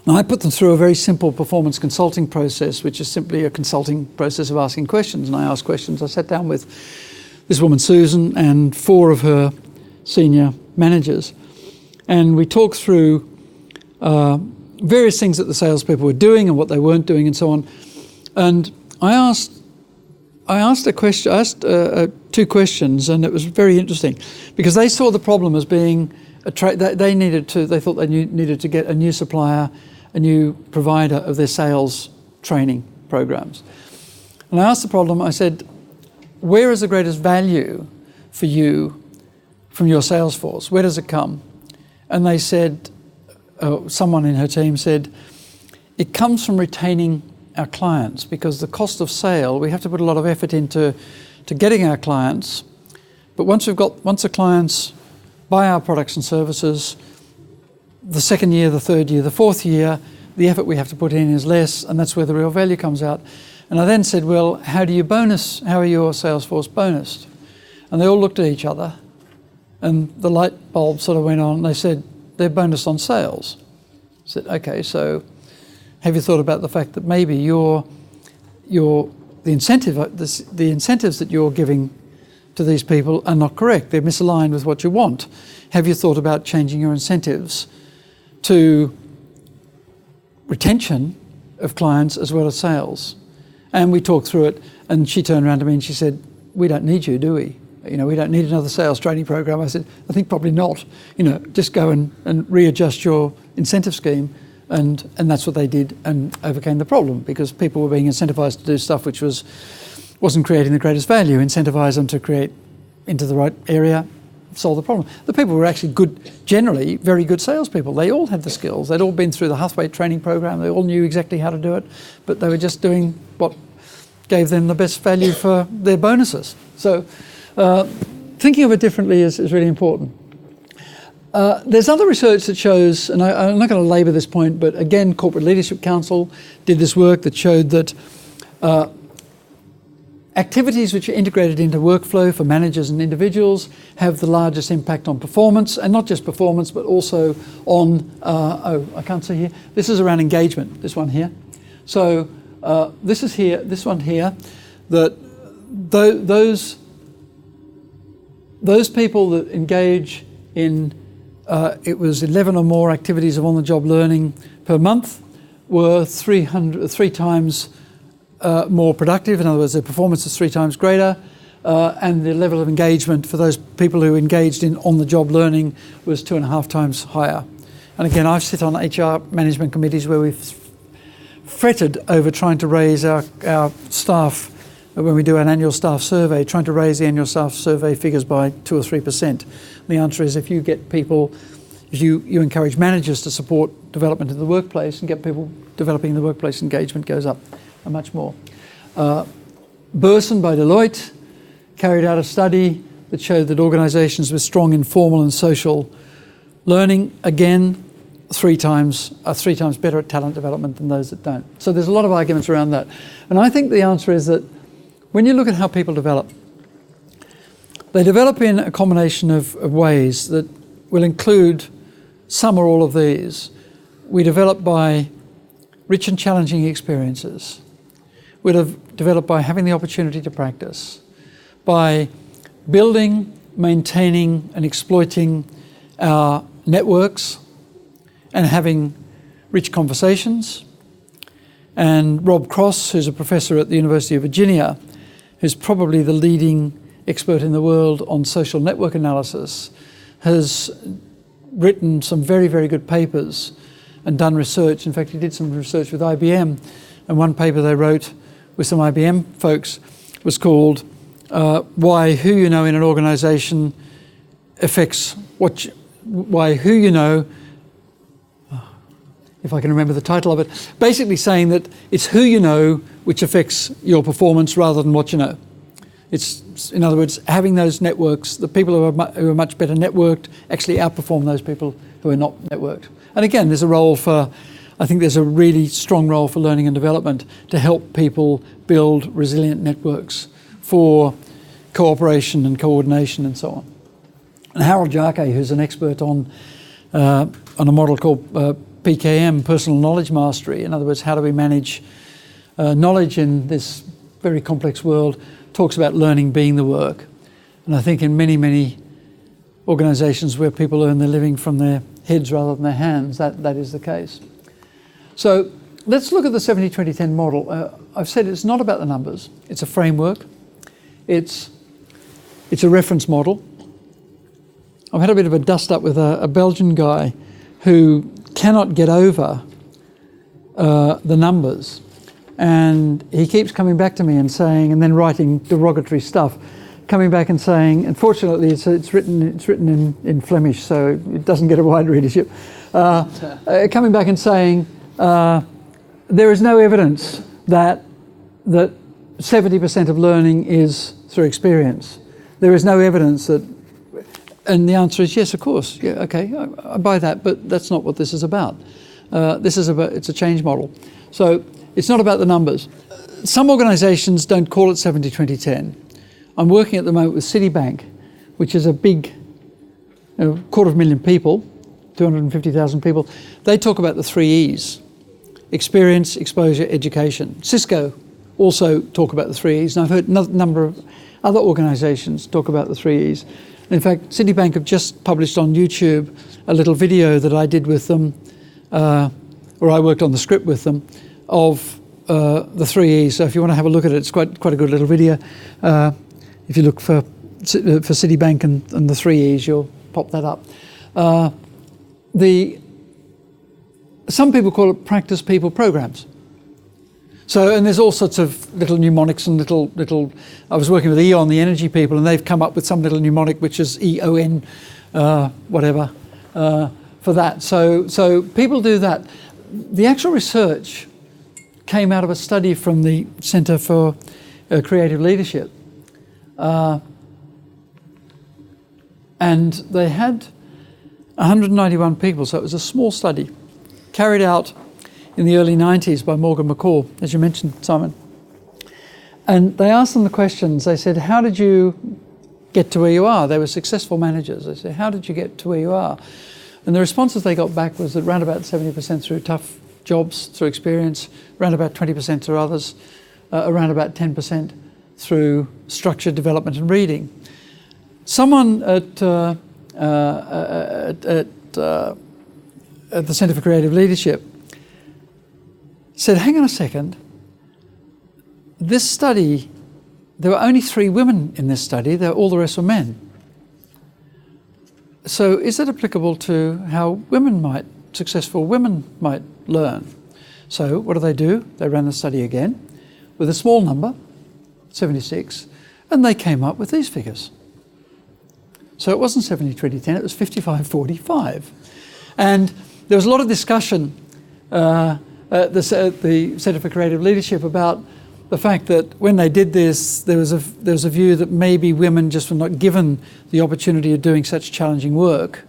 B: And I put them through a very simple performance consulting process, which is simply a consulting process of asking questions. And I asked questions. I sat down with this woman, Susan, and 4 of her senior managers. And we talked through various things that the salespeople were doing and what they weren't doing and so on. And I asked 2 questions, and it was very interesting because they saw the problem as being they thought they needed to get a new supplier, a new provider of their sales training programs. And I asked the problem, I said, where is the greatest value for you from your sales force? Where does it come? And they said, someone in her team said, it comes from retaining our clients, because the cost of sale, we have to put a lot of effort into getting our clients. But once the clients buy our products and services, the 2nd year, the 3rd year, the 4th year, the effort we have to put in is less, and that's where the real value comes out. And I then said, well, how are your sales force bonused? And they all looked at each other, and the light bulb sort of went on, and they said, they're bonused on sales. I said, okay, so have you thought about the fact that maybe the incentives that you're giving to these people are not correct? They're misaligned with what you want. Have you thought about changing your incentives to retention of clients as well as sales? And we talked through it, and she turned around to me and she said, we don't need you, do we? we don't need another sales training program. I said, I think probably not. Just go and readjust your incentive scheme. And that's what they did and overcame the problem, because people were being incentivized to do stuff which wasn't creating the greatest value. Incentivize them to create into the right area, solve the problem. The people were actually good, generally very good salespeople. They all had the skills. They'd all been through the Hathaway training program. They all knew exactly how to do it, but they were just doing what gave them the best value for their bonuses. So thinking of it differently is really important. There's other research that shows, and I'm not going to labour this point, but again, Corporate Leadership Council did this work that showed that activities which are integrated into workflow for managers and individuals have the largest impact on performance, and not just performance, but also on, I can't see here, this is around engagement, this one here. So this one here, that those people that engage in, it was 11 or more activities of on-the-job learning per month, were 3 times more productive. In other words, their performance is 3 times greater, and the level of engagement for those people who engaged in on-the-job learning was 2.5 times higher. And again, I've sit on HR management committees where we've fretted over trying to raise our staff, when we do an annual staff survey, trying to raise the annual staff survey figures by 2 or 3%. And the answer is, if you get people, if you encourage managers to support development in the workplace and get people developing in the workplace, engagement goes up much more. Burson by Deloitte carried out a study that showed that organisations with strong informal and social learning, again, are 3 times better at talent development than those that don't. So there's a lot of arguments around that. And I think the answer is that when you look at how people develop, they develop in a combination of ways that will include some or all of these. We develop by rich and challenging experiences. We develop by having the opportunity to practice, by building, maintaining and exploiting our networks and having rich conversations. And Rob Cross, who's a professor at the University of Virginia, who's probably the leading expert in the world on social network analysis, has written some very, very good papers and done research. In fact, he did some research with IBM, and one paper they wrote with some IBM folks was called Why Who You Know in an Organisation Affects Why Who You Know, if I can remember the title of it, basically saying that it's who you know which affects your performance rather than what you know. It's, in other words, having those networks, the people who are much better networked actually outperform those people who are not networked. And again, there's a role for, I think there's a really strong role for learning and development to help people build resilient networks for cooperation and coordination and so on. And Harold Jarke, who's an expert on a model called PKM, Personal Knowledge Mastery, in other words, how do we manage knowledge in this very complex world, talks about learning being the work. And I think in many, many organisations where people earn their living from their heads rather than their hands, that is the case. So let's look at the 70-20-10 model. I've said it's not about the numbers. It's a framework. It's a reference model. I've had a bit of a dust-up with a Belgian guy who cannot get over the numbers. And he keeps coming back to me and saying, and then writing derogatory stuff, coming back and saying, unfortunately it's written in Flemish, so it doesn't get a wide readership. Coming back and saying, there is no evidence that 70% of learning is through experience. There is no evidence that, and the answer is yes, of course, yeah, okay, I buy that, but that's not what this is about. It's a change model. So it's not about the numbers. Some organisations don't call it 70-20-10. I'm working at the moment with Citibank, which is a big, 250,000 people, 250,000 people. They talk about the 3 E's: experience, exposure, education. Cisco also talk about the 3 E's, and I've heard a number of other organisations talk about the 3 E's. In fact, Citibank have just published on YouTube a little video that I did with them, or I worked on the script with them, of the 3 E's. So if you want to have a look at it, it's quite a good little video. If you look for for Citibank and the 3 E's, you'll pop that up. Some people call it practice people programs. So, and there's all sorts of little mnemonics and little. I was working with E.ON, the energy people, and they've come up with some little mnemonic which is EON, whatever, for that. So people do that. The actual research came out of a study from the Centre for Creative Leadership, and they had 191 people. So it was a small study, carried out in the early 90s by Morgan McCall, as you mentioned, Simon. And they asked them the questions. They said, how did you get to where you are? They were successful managers. They said, how did you get to where you are? And the responses they got back was that around about 70% through tough jobs, through experience, around about 20% through others, around about 10% through structured development and reading. Someone at the Centre for Creative Leadership said, hang on a second, this study, there were only 3 women in this study, all the rest were men. So is it applicable to how successful women might learn? So what do? They ran the study again with a small number, 76, and they came up with these figures. So it wasn't 70-20-10, it was 55-45. And there was a lot of discussion at the Centre for Creative Leadership about the fact that when they did this, there was a view that maybe women just were not given the opportunity of doing such challenging work,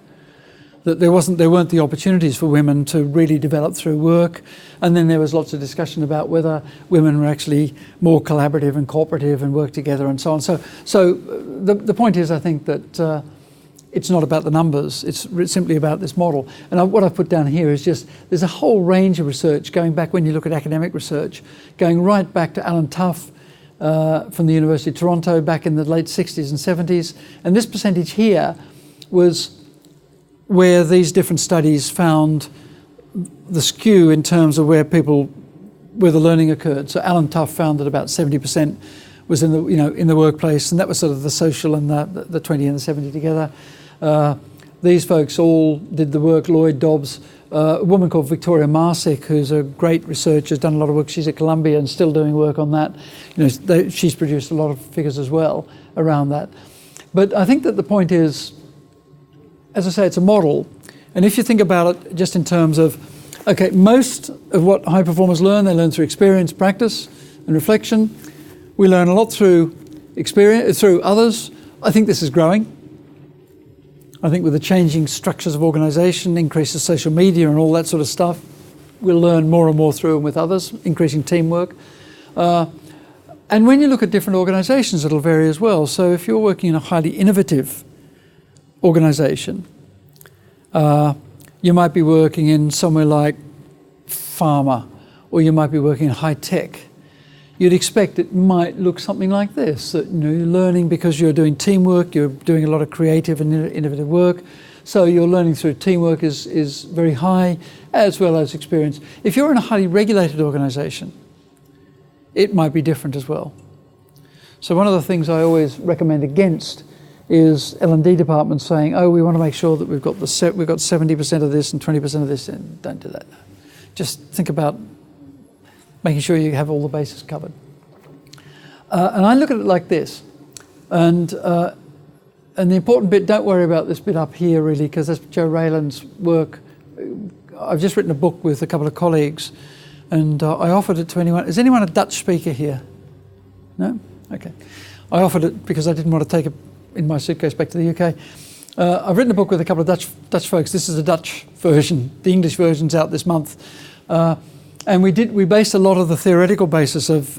B: that there weren't the opportunities for women to really develop through work. And then there was lots of discussion about whether women were actually more collaborative and cooperative and work together and so on. So the point is, I think that it's not about the numbers, it's simply about this model. And what I've put down here is just, there's a whole range of research going back, when you look at academic research, going right back to Alan Tuff from the University of Toronto back in the late 60s and 70s. And this percentage here was where these different studies found the skew in terms of where the learning occurred. So Alan Tuff found that about 70% was in the workplace, and that was sort of the social and the 20 and the 70 together. These folks all did the work. Lloyd Dobbs, a woman called Victoria Marsick, who's a great researcher, has done a lot of work. She's at Columbia and still doing work on that. She's produced a lot of figures as well around that. But I think that the point is, as I say, it's a model. And if you think about it just in terms of, okay, most of what high performers learn, they learn through experience, practice, and reflection. We learn a lot through experience, through others. I think this is growing. I think with the changing structures of organisation, increase of social media and all that sort of stuff, we'll learn more and more through and with others, increasing teamwork. And when you look at different organisations, it'll vary as well. So if you're working in a highly innovative organisation, you might be working in somewhere like pharma, or you might be working in high tech. You'd expect it might look something like this, that you're learning because you're doing teamwork, you're doing a lot of creative and innovative work, so your learning through teamwork is very high, as well as experience. If you're in a highly regulated organisation, it might be different as well. So one of the things I always recommend against is L&D departments saying, oh, we want to make sure that we've got 70% of this and 20% of this, and don't do that. Just think about making sure you have all the bases covered. And I look at it like this, and the important bit, don't worry about this bit up here really, because that's Joe Raylan's work. I've just written a book with a couple of colleagues, and I offered it to anyone. Is anyone a Dutch speaker here? No? Okay. I offered it because I didn't want to take it in my suitcase back to the UK. I've written a book with a couple of Dutch folks. This is a Dutch version. The English version's out this month. And we based a lot of the theoretical basis of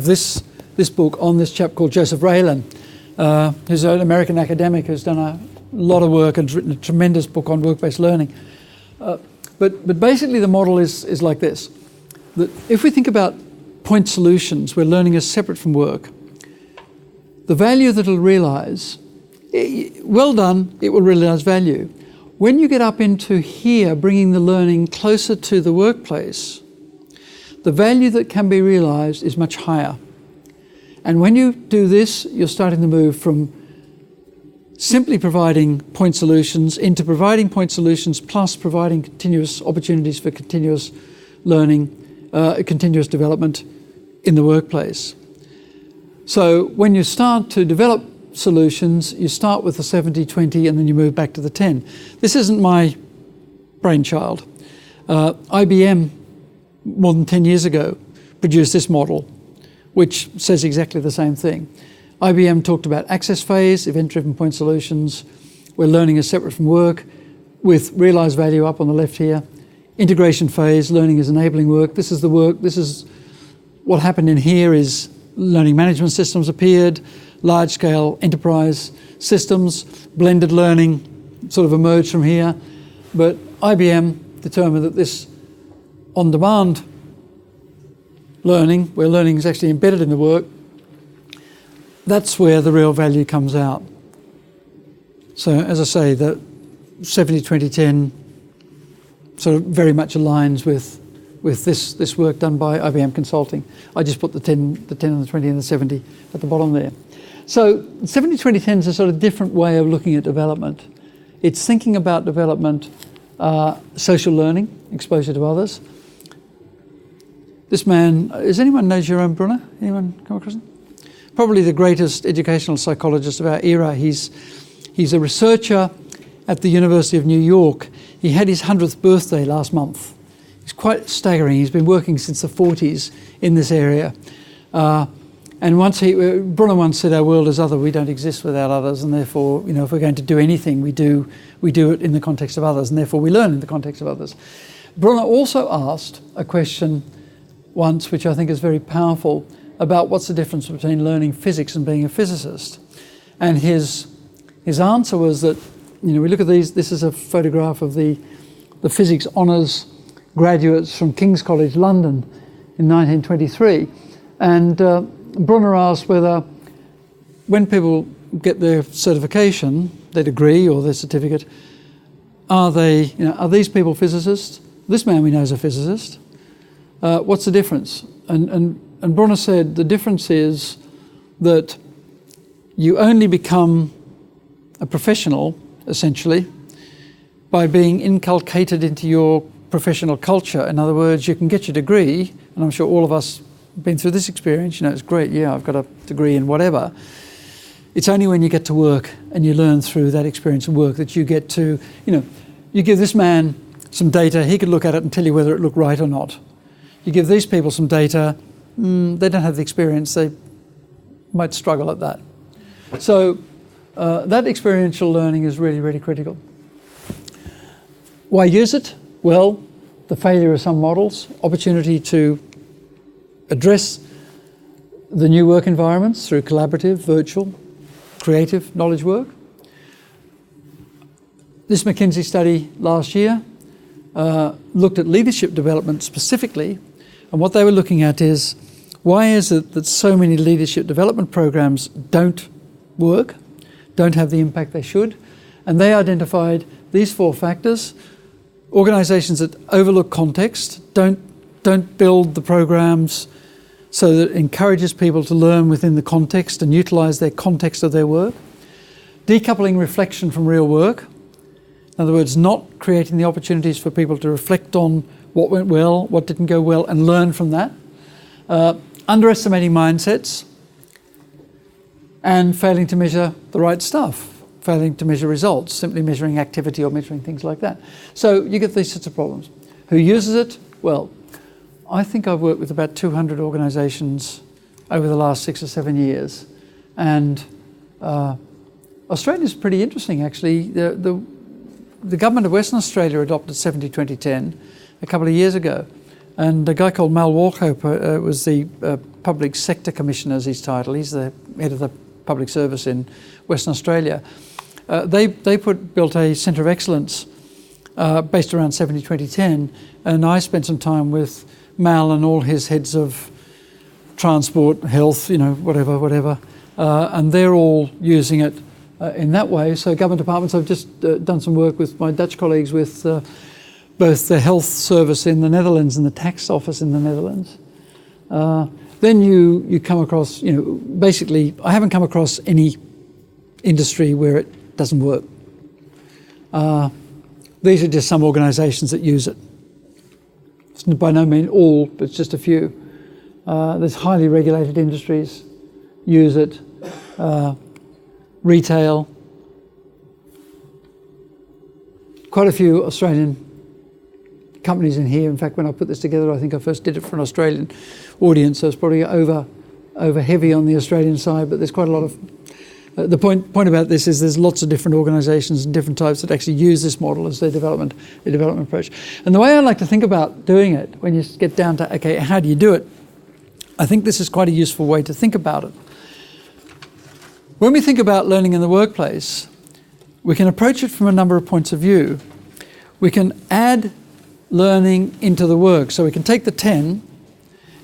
B: this book on this chap called Joseph Raylan, who's an American academic who's done a lot of work and has written a tremendous book on work-based learning. But basically the model is like this, that if we think about point solutions where learning is separate from work, the value that it'll realise, well done, it will realise value. When you get up into here, bringing the learning closer to the workplace, the value that can be realised is much higher. And when you do this, you're starting to move from simply providing point solutions into providing point solutions plus providing continuous opportunities for continuous learning, continuous development in the workplace. So when you start to develop solutions, you start with the 70-20 and then you move back to the 10. This isn't my brainchild. IBM, more than 10 years ago, produced this model, which says exactly the same thing. IBM talked about access phase, event-driven point solutions, where learning is separate from work, with realised value up on the left here. Integration phase, learning is enabling work. This is the work, this is what happened in here is learning management systems appeared, large-scale enterprise systems, blended learning sort of emerged from here. But IBM determined that this on-demand learning, where learning is actually embedded in the work, that's where the real value comes out. So as I say, the 70-20-10 sort of very much aligns with this work done by IBM Consulting. I just put the 10 and the 20 and the 70 at the bottom there. So 70-20-10 is a sort of different way of looking at development. It's thinking about development, social learning, exposure to others. This man, does anyone know Jerome Brunner? Anyone come across him? Probably the greatest educational psychologist of our era. He's a researcher at the University of New York. He had his 100th birthday last month. It's quite staggering. He's been working since the 40s in this area. And Brunner once said, our world is other, we don't exist without others, and therefore, if we're going to do anything, we do it in the context of others, and therefore we learn in the context of others. Brunner also asked a question once, which I think is very powerful, about what's the difference between learning physics and being a physicist. And his answer was that, we look at these, this is a photograph of the physics honours graduates from King's College London in 1923. And Brunner asked whether when people get their certification, their degree or their certificate, are these people physicists? This man we know is a physicist. What's the difference? And Brunner said the difference is that you only become a professional, essentially, by being inculcated into your professional culture. In other words, you can get your degree, and I'm sure all of us have been through this experience, it's great, yeah, I've got a degree in whatever. It's only when you get to work and you learn through that experience of work that you get to, you give this man some data, he could look at it and tell you whether it looked right or not. You give these people some data, they don't have the experience, they might struggle at that. So that experiential learning is really, really critical. Why use it? Well, the failure of some models, opportunity to address the new work environments through collaborative, virtual, creative knowledge work. This McKinsey study last year looked at leadership development specifically, and what they were looking at is, why is it that so many leadership development programs don't work, don't have the impact they should? And they identified these 4 factors. Organisations that overlook context, don't build the programs so that it encourages people to learn within the context and utilise their context of their work. Decoupling reflection from real work. In other words, not creating the opportunities for people to reflect on what went well, what didn't go well, and learn from that. Underestimating mindsets, and failing to measure the right stuff. Failing to measure results, simply measuring activity or measuring things like that. So you get these sorts of problems. Who uses it? Well, I think I've worked with about 200 organisations over the last 6 or 7 years. And Australia's pretty interesting, actually. The government of Western Australia adopted 70-20-10 a couple of years ago. And a guy called Mal Walcope was the Public Sector Commissioner, as his title. He's the head of the public service in Western Australia. They built a centre of excellence based around 70-20-10, and I spent some time with Mal and all his heads of transport, health, whatever, and they're all using it in that way. So government departments, I've just done some work with my Dutch colleagues with both the health service in the Netherlands and the tax office in the Netherlands. Then you come across, basically, I haven't come across any industry where it doesn't work. These are just some organisations that use it. It's by no means all, but it's just a few. There's highly regulated industries use it. Retail. Quite a few Australian companies in here. In fact, when I put this together, I think I first did it for an Australian audience, so it's probably over heavy on the Australian side, but there's quite a lot of... the point about this is there's lots of different organisations and different types that actually use this model as their development approach. And the way I like to think about doing it, when you get down to, okay, how do you do it? I think this is quite a useful way to think about it. When we think about learning in the workplace, we can approach it from a number of points of view. We can add learning into the work. So we can take the 10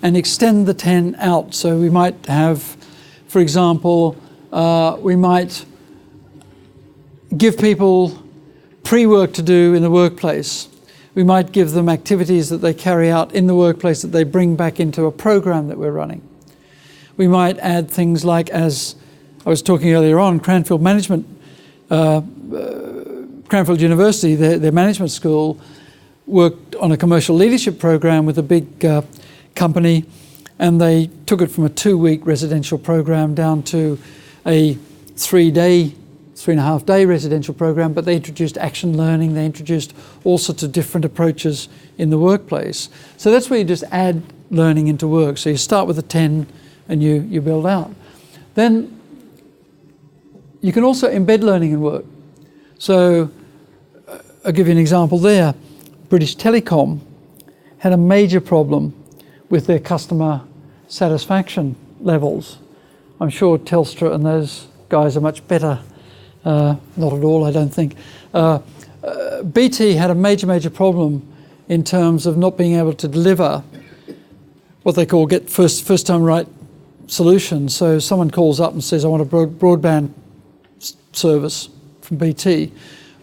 B: and extend the 10 out. So we might have, for example, we might give people pre-work to do in the workplace. We might give them activities that they carry out in the workplace that they bring back into a program that we're running. We might add things like, as I was talking earlier on, Cranfield University, their management school, worked on a commercial leadership program with a big company, and they took it from a 2-week residential program down to a 3.5 day residential program, but they introduced action learning, they introduced all sorts of different approaches in the workplace. So that's where you just add learning into work. So you start with a 10 and you build out. Then you can also embed learning in work. So I'll give you an example there. British Telecom had a major problem with their customer satisfaction levels. I'm sure Telstra and those guys are much better. Not at all, I don't think. BT had a major problem in terms of not being able to deliver what they call get first time right solutions. So someone calls up and says, I want a broadband service from BT.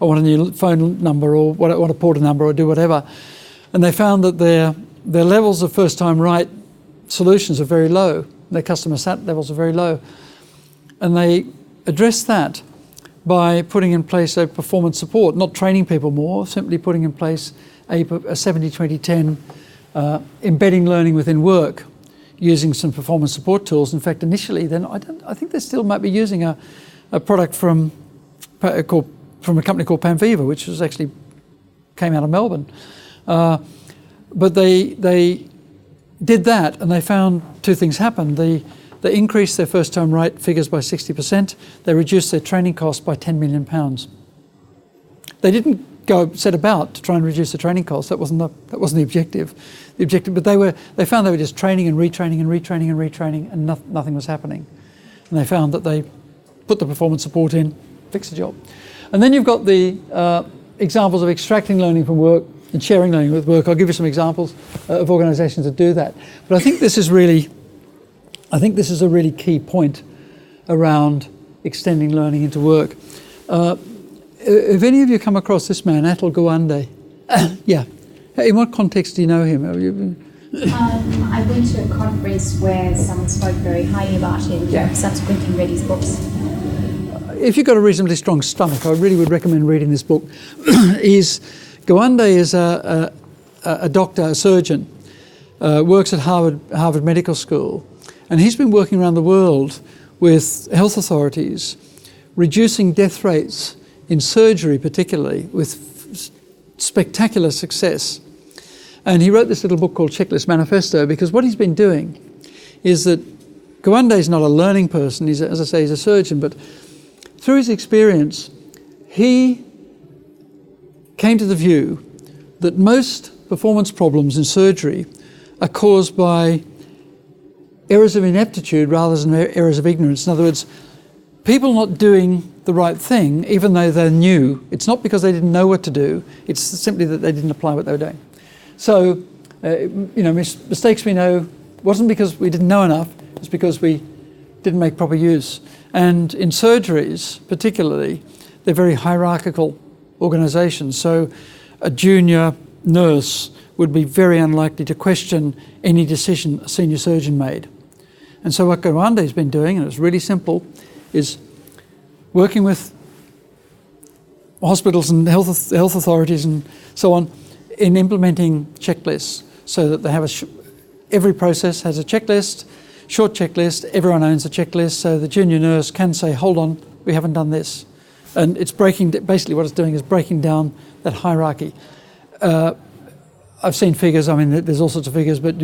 B: I want a new phone number, or I want to port a number, or do whatever. And they found that their levels of first time right solutions are very low. Their customer sat levels are very low. And they addressed that by putting in place a performance support, not training people more, simply putting in place a 70-20-10 embedding learning within work using some performance support tools. In fact, initially, I think they still might be using a product from a company called Panviva, which was actually came out of Melbourne. But they did that, and they found two things happened. They increased their first time right figures by 60%. They reduced their training costs by £10 million. They didn't set about to try and reduce the training costs. That wasn't the objective. The objective, but they found they were just training and retraining and retraining and retraining, and nothing was happening. And they found that they put the performance support in, fixed the job. And then you've got the examples of extracting learning from work and sharing learning with work. I'll give you some examples of organisations that do that. But I think this is a really key point around extending learning into work. Have any of you come across this man, Atul Gawande? Yeah. In what context do you know him?
D: I went to a conference where someone spoke very highly about him.
B: Yeah.
D: Subsequently read his books.
B: If you've got a reasonably strong stomach, I really would recommend reading this book. Gawande is a doctor, a surgeon, works at Harvard Medical School, and he's been working around the world with health authorities, reducing death rates in surgery particularly, with spectacular success. And he wrote this little book called Checklist Manifesto, because what he's been doing is that Gawande is not a learning person, as I say, he's a surgeon, but through his experience, he came to the view that most performance problems in surgery are caused by errors of ineptitude rather than errors of ignorance. In other words, people not doing the right thing, even though they're new, it's not because they didn't know what to do, it's simply that they didn't apply what they were doing. So, mistakes we know wasn't because we didn't know enough, it's because we didn't make proper use. And in surgeries, particularly, they're very hierarchical organisations. So a junior nurse would be very unlikely to question any decision a senior surgeon made. And so what Gawande's been doing, and it's really simple, is working with hospitals and health authorities and so on in implementing checklists so that they have every process has a checklist, short checklist, everyone owns a checklist, so the junior nurse can say, hold on, we haven't done this. And it's basically what it's doing is breaking down that hierarchy. I've seen figures, I mean, there's all sorts of figures, but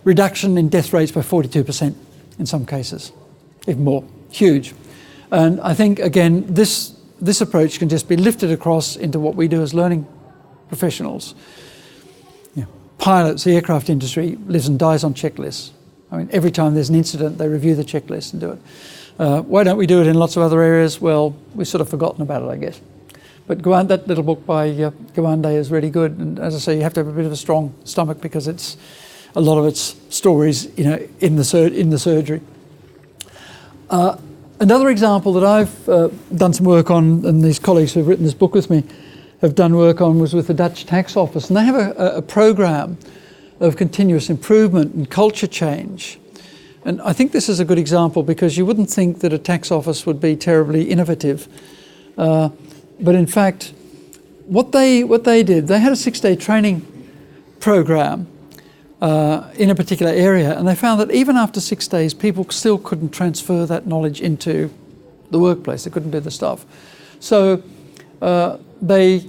B: reduction in death rates by 42% in some cases, even more, huge. And I think, again, this approach can just be lifted across into what we do as learning professionals. Pilots, the aircraft industry lives and dies on checklists. I mean, every time there's an incident, they review the checklist and do it. Why don't we do it in lots of other areas? Well, we've sort of forgotten about it, I guess. But that little book by Gawande is really good. And as I say, you have to have a bit of a strong stomach because a lot of its stories, in the surgery. Another example that I've done some work on, and these colleagues who've written this book with me have done work on, was with the Dutch Tax Office. And they have a program of continuous improvement and culture change. And I think this is a good example because you wouldn't think that a tax office would be terribly innovative. But in fact, what they did, they had a 6-day training program in a particular area, and they found that even after 6 days, people still couldn't transfer that knowledge into the workplace. They couldn't do the stuff. So they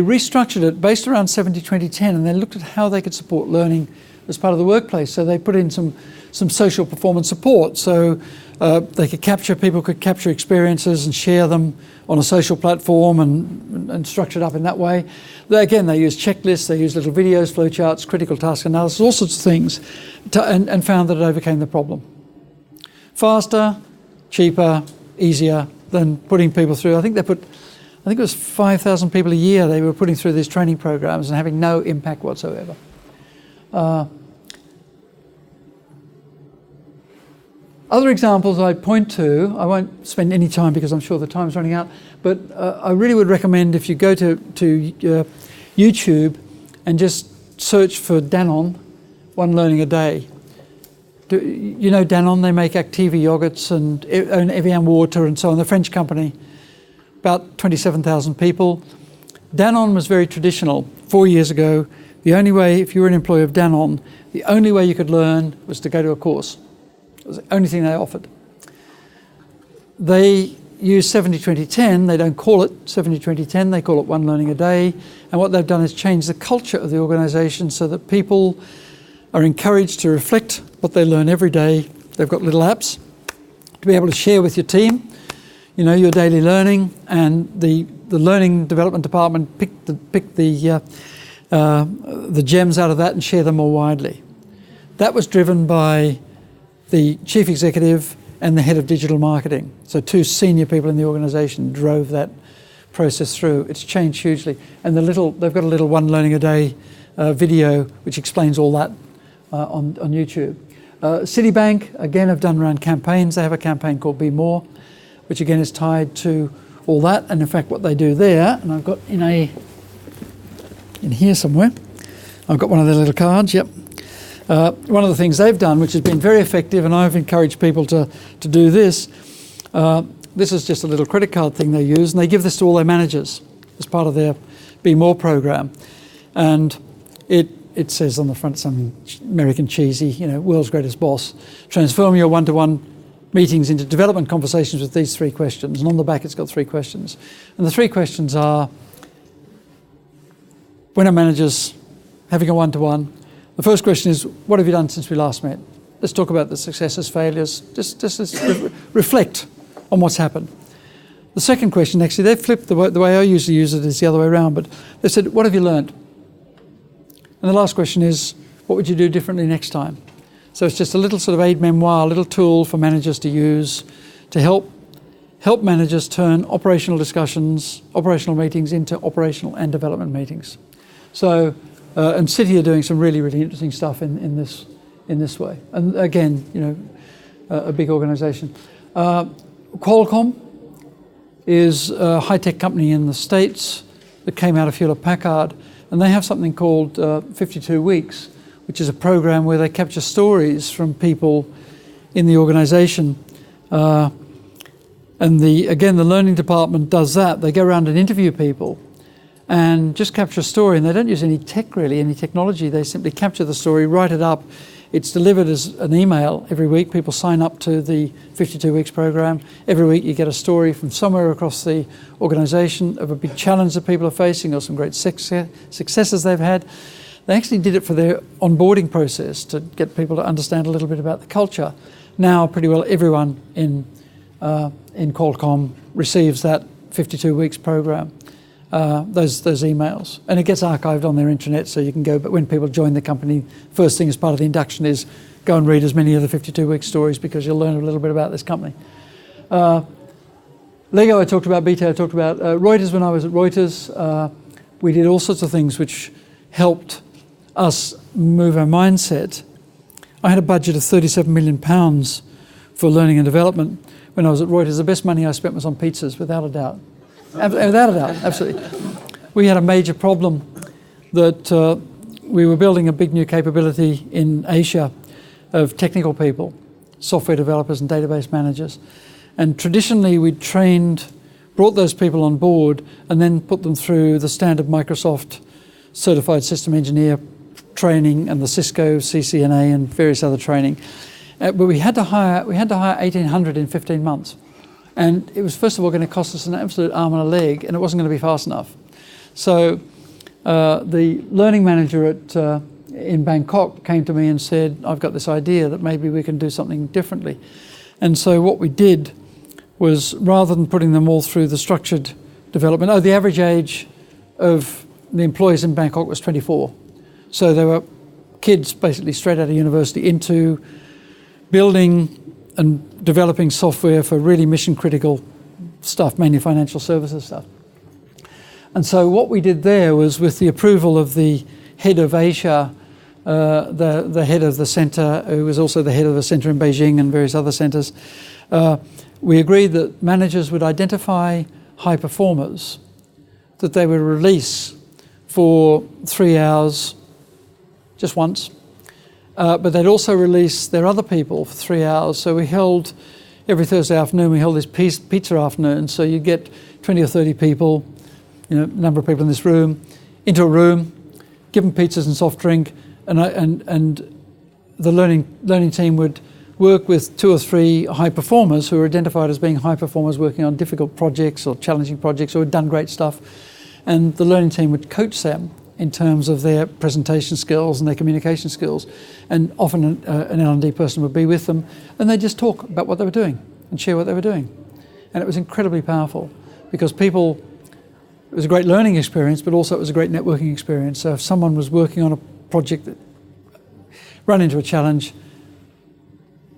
B: restructured it based around 70-20-10, and they looked at how they could support learning as part of the workplace. So they put in some social performance support. So people could capture experiences and share them on a social platform and structure it up in that way. They use checklists, they use little videos, flowcharts, critical task analysis, all sorts of things, and found that it overcame the problem. Faster, cheaper, easier than putting people through. I think it was 5,000 people a year they were putting through these training programs and having no impact whatsoever. Other examples I'd point to, I won't spend any time because I'm sure the time's running out, but I really would recommend if you go to YouTube and just search for Danone, One Learning a Day. You know Danone, they make Activia yogurts and Evian water and so on, the French company, about 27,000 people. Danone was very traditional. 4 years ago, the only way, if you were an employee of Danone, the only way you could learn was to go to a course. It was the only thing they offered. They use 70-20-10. They don't call it 70-20-10. They call it One Learning a Day. And what they've done is change the culture of the organisation so that people are encouraged to reflect what they learn every day. They've got little apps to be able to share with your team, your daily learning. And the learning development department pick the gems out of that and share them more widely. That was driven by the chief executive and the head of digital marketing. So 2 senior people in the organisation drove that process through. It's changed hugely. And they've got a little One Learning a Day video which explains all that on YouTube. Citibank, again, have done around campaigns. They have a campaign called Be More, which again is tied to all that. And in fact, what they do there, and I've got in here somewhere, I've got one of their little cards, yep. One of the things they've done, which has been very effective, and I've encouraged people to do this, this is just a little credit card thing they use, and they give this to all their managers as part of their Be More program. And it says on the front something American cheesy, world's greatest boss. Transform your one-to-one meetings into development conversations with these 3 questions. And on the back it's got 3 questions. And the 3 questions are, when are managers having a one-to-one? The first question is, what have you done since we last met? Let's talk about the successes, failures. Just reflect on what's happened. The second question, actually, they've flipped the way I usually use it is the other way around, but they said, what have you learned? And the last question is, what would you do differently next time? So it's just a little sort of aide-memoire, a little tool for managers to use to help managers turn operational discussions, operational meetings into operational and development meetings. So, and Citi are doing some really, really interesting stuff in this way. And again, a big organisation. Qualcomm is a high-tech company in the States that came out of Hewlett-Packard, and they have something called 52 Weeks, which is a program where they capture stories from people in the organisation. And the learning department does that. They go around and interview people and just capture a story, and they don't use any technology. They simply capture the story, write it up. It's delivered as an email every week. People sign up to the 52 Weeks program. Every week you get a story from somewhere across the organisation of a big challenge that people are facing or some great successes they've had. They actually did it for their onboarding process to get people to understand a little bit about the culture. Now pretty well everyone in Qualcomm receives that 52 Weeks program. Those emails, and it gets archived on their intranet, so you can go. But when people join the company, first thing as part of the induction is go and read as many of the 52 Week stories, because you'll learn a little bit about this company. Lego I talked about, BT I talked about. Reuters, when I was at Reuters, we did all sorts of things which helped us move our mindset. I had a budget of £37 million for learning and development when I was at Reuters. The best money I spent was on pizzas, without a doubt. Without a doubt, absolutely. We had a major problem that we were building a big new capability in Asia of technical people, software developers and database managers. And traditionally we'd brought those people on board and then put them through the standard Microsoft certified system engineer training and the Cisco CCNA and various other training. But we had to hire 1,800 in 15 months. And it was, first of all, going to cost us an absolute arm and a leg, and it wasn't going to be fast enough. So the learning manager in Bangkok came to me and said, I've got this idea that maybe we can do something differently. And so what we did was, rather than putting them all through the structured development, the average age of the employees in Bangkok was 24. So they were kids basically straight out of university into building and developing software for really mission-critical stuff, mainly financial services stuff. And so what we did there was, with the approval of the head of Asia, the head of the centre, who was also the head of the centre in Beijing and various other centres, we agreed that managers would identify high performers that they would release for 3 hours just once. But they'd also release their other people for 3 hours. So we held, every Thursday afternoon, we held this pizza afternoon. So you get 20 or 30 people, number of people in this room, into a room, give them pizzas and soft drink, and the learning team would work with 2 or 3 high performers who were identified as being high performers working on difficult projects or challenging projects or had done great stuff. And the learning team would coach them in terms of their presentation skills and their communication skills. And often an L&D person would be with them, and they'd just talk about what they were doing and share what they were doing. And it was incredibly powerful, because it was a great learning experience, but also it was a great networking experience. So if someone was working on a project that ran into a challenge,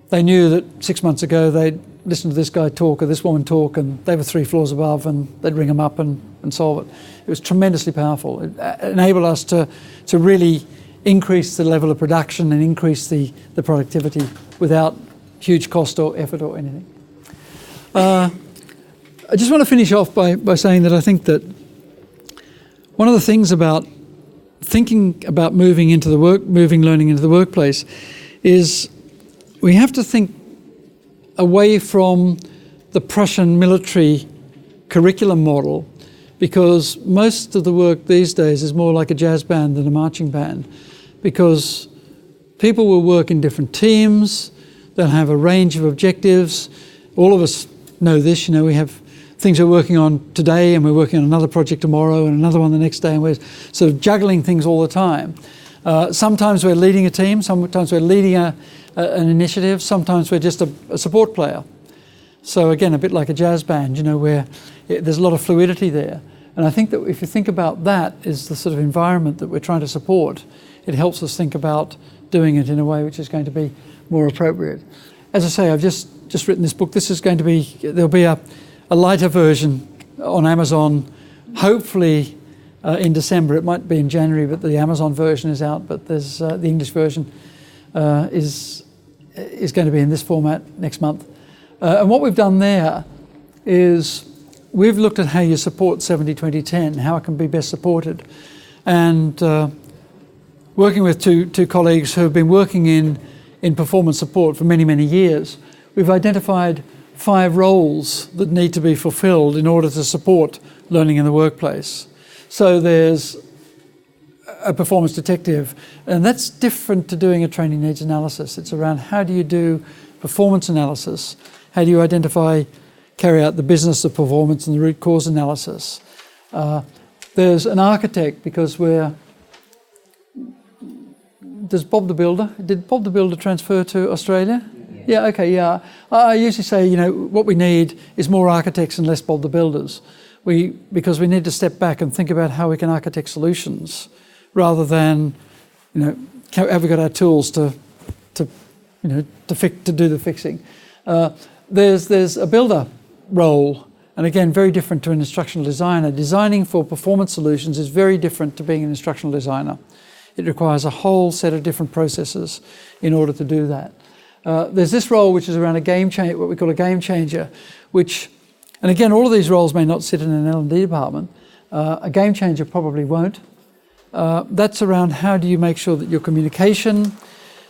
B: they knew that 6 months ago they'd listened to this guy talk or this woman talk, and they were 3 floors above, and they'd ring them up and solve it. It was tremendously powerful. It enabled us to really increase the level of production and increase the productivity without huge cost or effort or anything. I just want to finish off by saying that I think that one of the things about thinking about moving learning into the workplace is we have to think away from the Prussian military curriculum model, because most of the work these days is more like a jazz band than a marching band, because people will work in different teams, they'll have a range of objectives. All of us know this, we have things we're working on today, and we're working on another project tomorrow and another one the next day, and we're sort of juggling things all the time. Sometimes we're leading a team, sometimes we're leading an initiative, sometimes we're just a support player. So again, a bit like a jazz band, where there's a lot of fluidity there. And I think that if you think about that as the sort of environment that we're trying to support, it helps us think about doing it in a way which is going to be more appropriate. As I say, I've just written this book. This is going to be, there'll be a lighter version on Amazon, hopefully in December. It might be in January, but the Amazon version is out, but there's the English version is going to be in this format next month. And what we've done there is we've looked at how you support 70-20-10, how it can be best supported. And working with two colleagues who have been working in performance support for many, many years, we've identified 5 roles that need to be fulfilled in order to support learning in the workplace. So there's a performance detective, and that's different to doing a training needs analysis. It's around how do you do performance analysis, how do you carry out the business of performance and the root cause analysis. There's an architect, because does Bob the Builder, did Bob the Builder transfer to Australia? Yeah, okay, yeah. I usually say, what we need is more architects and less Bob the Builders. Because we need to step back and think about how we can architect solutions rather than, have we got our tools to do the fixing. There's a builder role, and again, very different to an instructional designer. Designing for performance solutions is very different to being an instructional designer. It requires a whole set of different processes in order to do that. There's this role which is around what we call a game changer, and again, all of these roles may not sit in an L&D department. A game changer probably won't. That's around how do you make sure that your communication,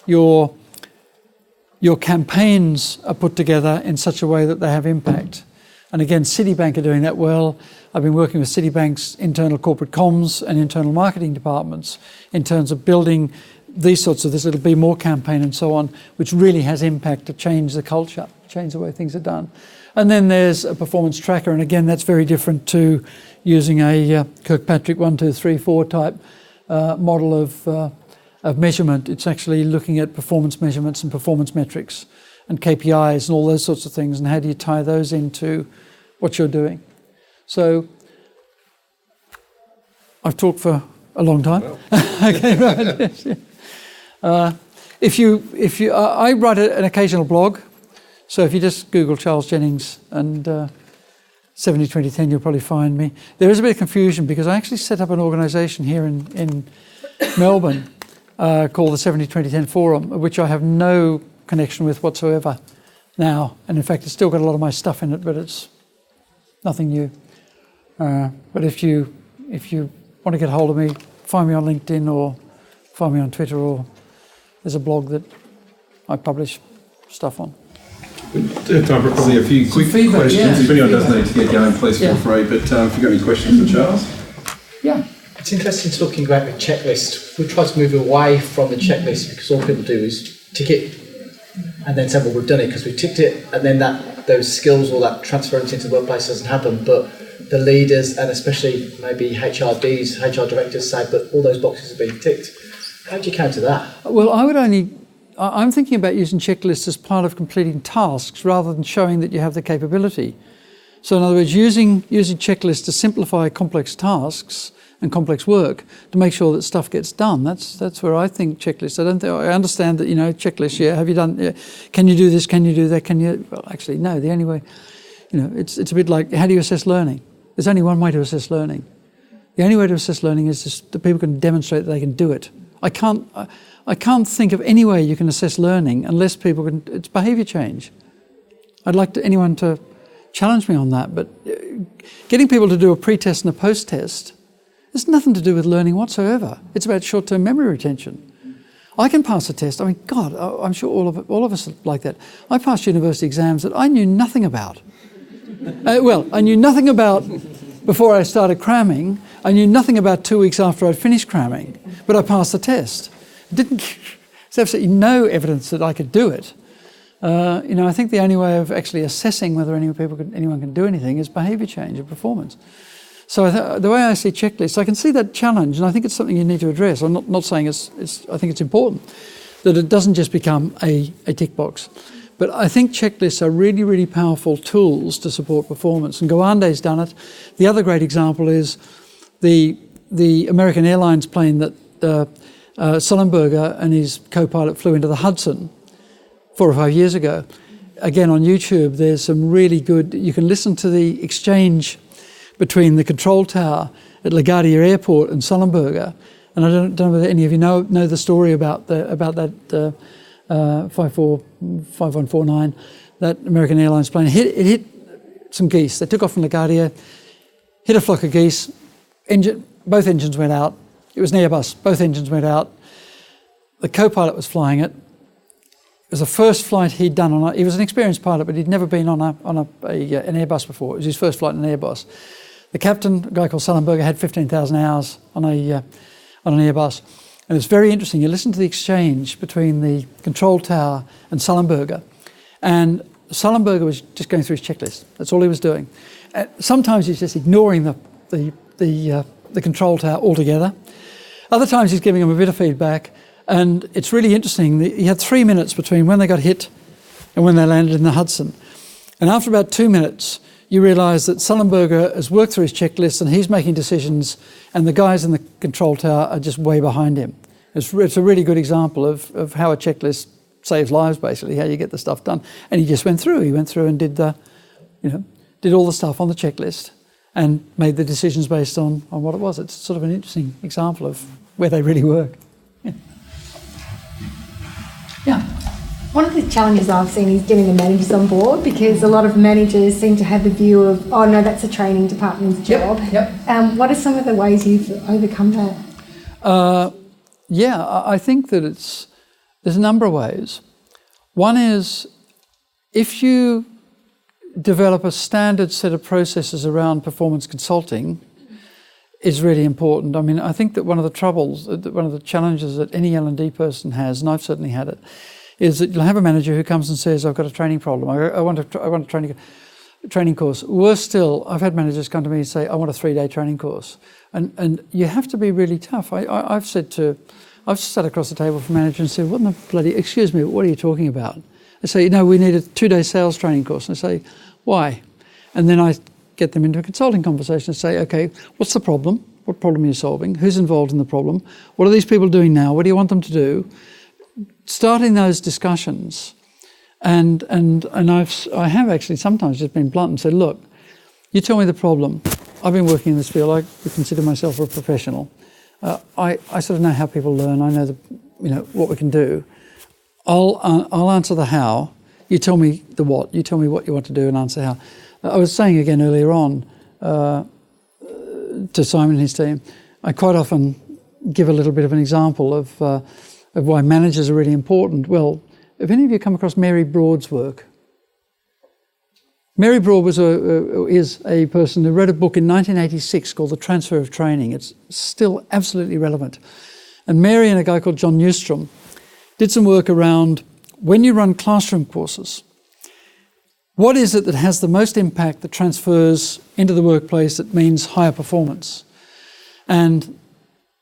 B: your campaigns are put together in such a way that they have impact. And again, Citibank are doing that well. I've been working with Citibank's internal corporate comms and internal marketing departments in terms of building these sorts of this. It'll be more campaign and so on, which really has impact to change the culture, change the way things are done. And then there's a performance tracker, and again, that's very different to using a Kirkpatrick 1, 2, 3, 4 type model of measurement. It's actually looking at performance measurements and performance metrics and KPIs and all those sorts of things, and how do you tie those into what you're doing. So I've talked for a long time. Well. Okay, right. I write an occasional blog, so if you just Google Charles Jennings and 70-20-10, you'll probably find me. There is a bit of confusion because I actually set up an organisation here in Melbourne called the 70-20-10 Forum, which I have no connection with whatsoever now, and in fact it's still got a lot of my stuff in it, but it's nothing new. But if you want to get hold of me, find me on LinkedIn or find me on Twitter, or there's a blog that I publish stuff on.
A: We do have time for probably a few quick questions. Yeah. If anyone does need to get going, please feel free. But if you've got any questions for Charles?
B: Yeah.
E: It's interesting talking about the checklist. We try to move away from the checklist because all people do is tick it and then say, well, we've done it because we ticked it, and then those skills or that transference into the workplace doesn't happen. But the leaders, and especially maybe HRDs, HR directors, say, but all those boxes have been ticked. How do you counter that?
B: Well, I'm thinking about using checklists as part of completing tasks rather than showing that you have the capability. So in other words, using checklists to simplify complex tasks and complex work to make sure that stuff gets done. That's where I think checklists. I understand that, checklists, yeah, have you done, yeah, can you do this, can you do that, can you, well, actually, no, the only way, it's a bit like, how do you assess learning? There's only one way to assess learning. The only way to assess learning is just that people can demonstrate that they can do it. I can't think of any way you can assess learning unless people can, it's behaviour change. I'd like anyone to challenge me on that, but getting people to do a pre-test and a post-test has nothing to do with learning whatsoever. It's about short-term memory retention. I can pass a test. I mean, God, I'm sure all of us are like that. I passed university exams that I knew nothing about. I knew nothing about before I started cramming. I knew nothing about 2 weeks after I'd finished cramming, but I passed the test. There's absolutely no evidence that I could do it. I think the only way of actually assessing whether anyone can do anything is behaviour change and performance. So the way I see checklists, I can see that challenge, and I think it's something you need to address. I'm not saying I think it's important that it doesn't just become a tick box. But I think checklists are really, really powerful tools to support performance. And Gawande's done it. The other great example is the American Airlines plane that Sullenberger and his co-pilot flew into the Hudson 4 or 5 years ago. Again, on YouTube, there's some really good, you can listen to the exchange between the control tower at LaGuardia Airport and Sullenberger. And I don't know whether any of you know the story about that 5149, that American Airlines plane. It hit some geese. They took off from LaGuardia, hit a flock of geese, both engines went out. It was an Airbus, both engines went out. The co-pilot was flying it. was the first flight he'd done on he was an experienced pilot, but he'd never been on an Airbus before. It was his first flight in an Airbus. The captain, a guy called Sullenberger, had 15,000 hours on an Airbus. And it's very interesting. You listen to the exchange between the control tower and Sullenberger. And Sullenberger was just going through his checklist. That's all he was doing. Sometimes he's just ignoring the control tower altogether. Other times he's giving them a bit of feedback. And it's really interesting. He had 3 minutes between when they got hit and when they landed in the Hudson. And after about 2 minutes, you realise that Sullenberger has worked through his checklist and he's making decisions, and the guys in the control tower are just way behind him. It's a really good example of how a checklist saves lives, basically, how you get the stuff done. And he just went through. He went through and did all the stuff on the checklist and made the decisions based on what it was. It's sort of an interesting example of where they really work. Yeah.
F: One of the challenges I've seen is getting the managers on board, because a lot of managers seem to have the view of, oh no, that's a training department's job.
B: Yep.
F: What are some of the ways you've overcome that?
B: I think that there's a number of ways. One is, if you develop a standard set of processes around performance consulting, is really important. I mean, I think that one of the challenges that any L&D person has, and I've certainly had it, is that you'll have a manager who comes and says, I've got a training problem. I want a training course. Worse still, I've had managers come to me and say, I want a 3-day training course. And you have to be really tough. I've sat across the table from a manager and said, what in the bloody, excuse me, what are you talking about? They say, no, we need a 2-day sales training course. And I say, why? And then I get them into a consulting conversation and say, okay, what's the problem? What problem are you solving? Who's involved in the problem? What are these people doing now? What do you want them to do? Starting those discussions, and I have actually sometimes just been blunt and said, look, you tell me the problem. I've been working in this field. I would consider myself a professional. I sort of know how people learn. I know what we can do. I'll answer the how. You tell me the what. You tell me what you want to do and answer how. I was saying again earlier on to Simon and his team, I quite often give a little bit of an example of why managers are really important. Well, have any of you come across Mary Broad's work? Mary Broad is a person who wrote a book in 1986 called The Transfer of Training. It's still absolutely relevant. And Mary and a guy called John Newstrom did some work around when you run classroom courses, what is it that has the most impact that transfers into the workplace that means higher performance? And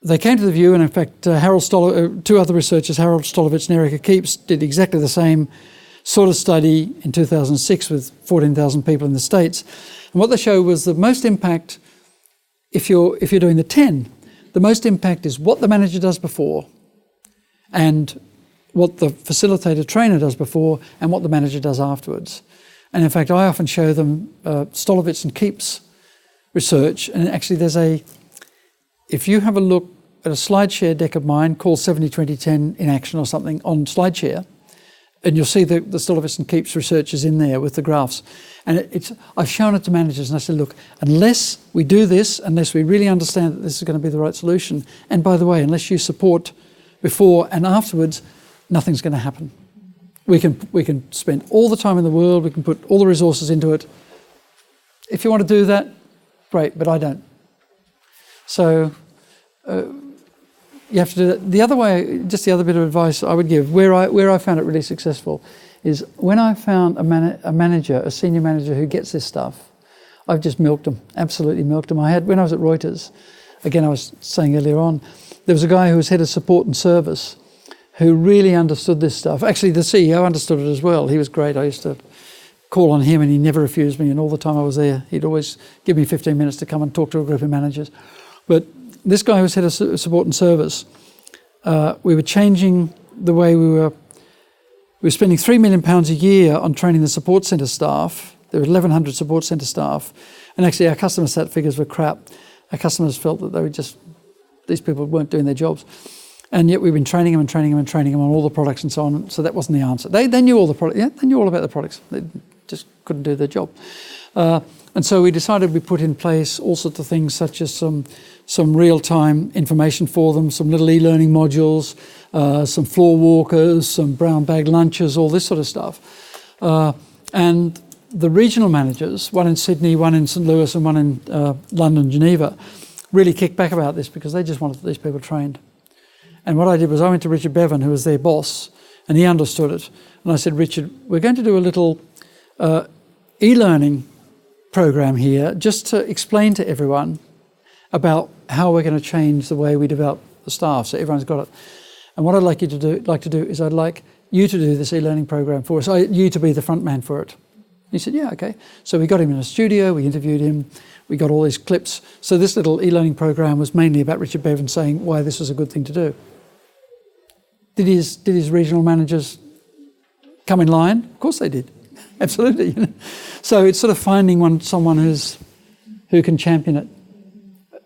B: they came to the view, and in fact, two other researchers, Harold Stolovitz and Erica Keeps, did exactly the same sort of study in 2006 with 14,000 people in the States. And what they showed was the most impact, if you're doing the 10, the most impact is what the manager does before and what the facilitator trainer does before and what the manager does afterwards. And in fact, I often show them Stolovitz and Keeps research, and actually if you have a look at a SlideShare deck of mine called 70-20-10 in action or something on SlideShare, and you'll see the Stolovitz and Keeps research is in there with the graphs. And I've shown it to managers and I said, look, unless we do this, unless we really understand that this is going to be the right solution, and by the way, unless you support before and afterwards, nothing's going to happen. We can spend all the time in the world, we can put all the resources into it. If you want to do that, great, but I don't. So you have to do that. The other way, just the other bit of advice I would give, where I found it really successful, is when I found a senior manager who gets this stuff, I've just milked them, absolutely milked them. When I was at Reuters, again I was saying earlier on, there was a guy who was head of support and service who really understood this stuff. Actually, the CEO understood it as well. He was great. I used to call on him and he never refused me, and all the time I was there, he'd always give me 15 minutes to come and talk to a group of managers. But this guy who was head of support and service, we were changing the way we were spending £3 million a year on training the support centre staff. There were 1,100 support centre staff, and actually our customer sat figures were crap. Our customers felt that these people weren't doing their jobs. And yet we've been training them on all the products and so on. So that wasn't the answer. They knew all the products. Yeah, they knew all about the products. They just couldn't do their job. And so we decided we put in place all sorts of things, such as some real-time information for them, some little e-learning modules, some floor walkers, some brown bag lunches, all this sort of stuff. And the regional managers, one in Sydney, one in St Louis and one in London, Geneva, really kicked back about this because they just wanted these people trained. And what I did was I went to Richard Bevan, who was their boss, and he understood it. And I said, Richard, we're going to do a little e-learning program here just to explain to everyone about how we're going to change the way we develop the staff, so everyone's got it. And what I'd like you to do is I'd like you to do this e-learning program for us, you to be the front man for it. He said, yeah, okay. So we got him in a studio, we interviewed him, we got all these clips. So this little e-learning program was mainly about Richard Bevan saying why this was a good thing to do. Did his regional managers come in line? Of course they did. Absolutely. So it's sort of finding someone who can champion it.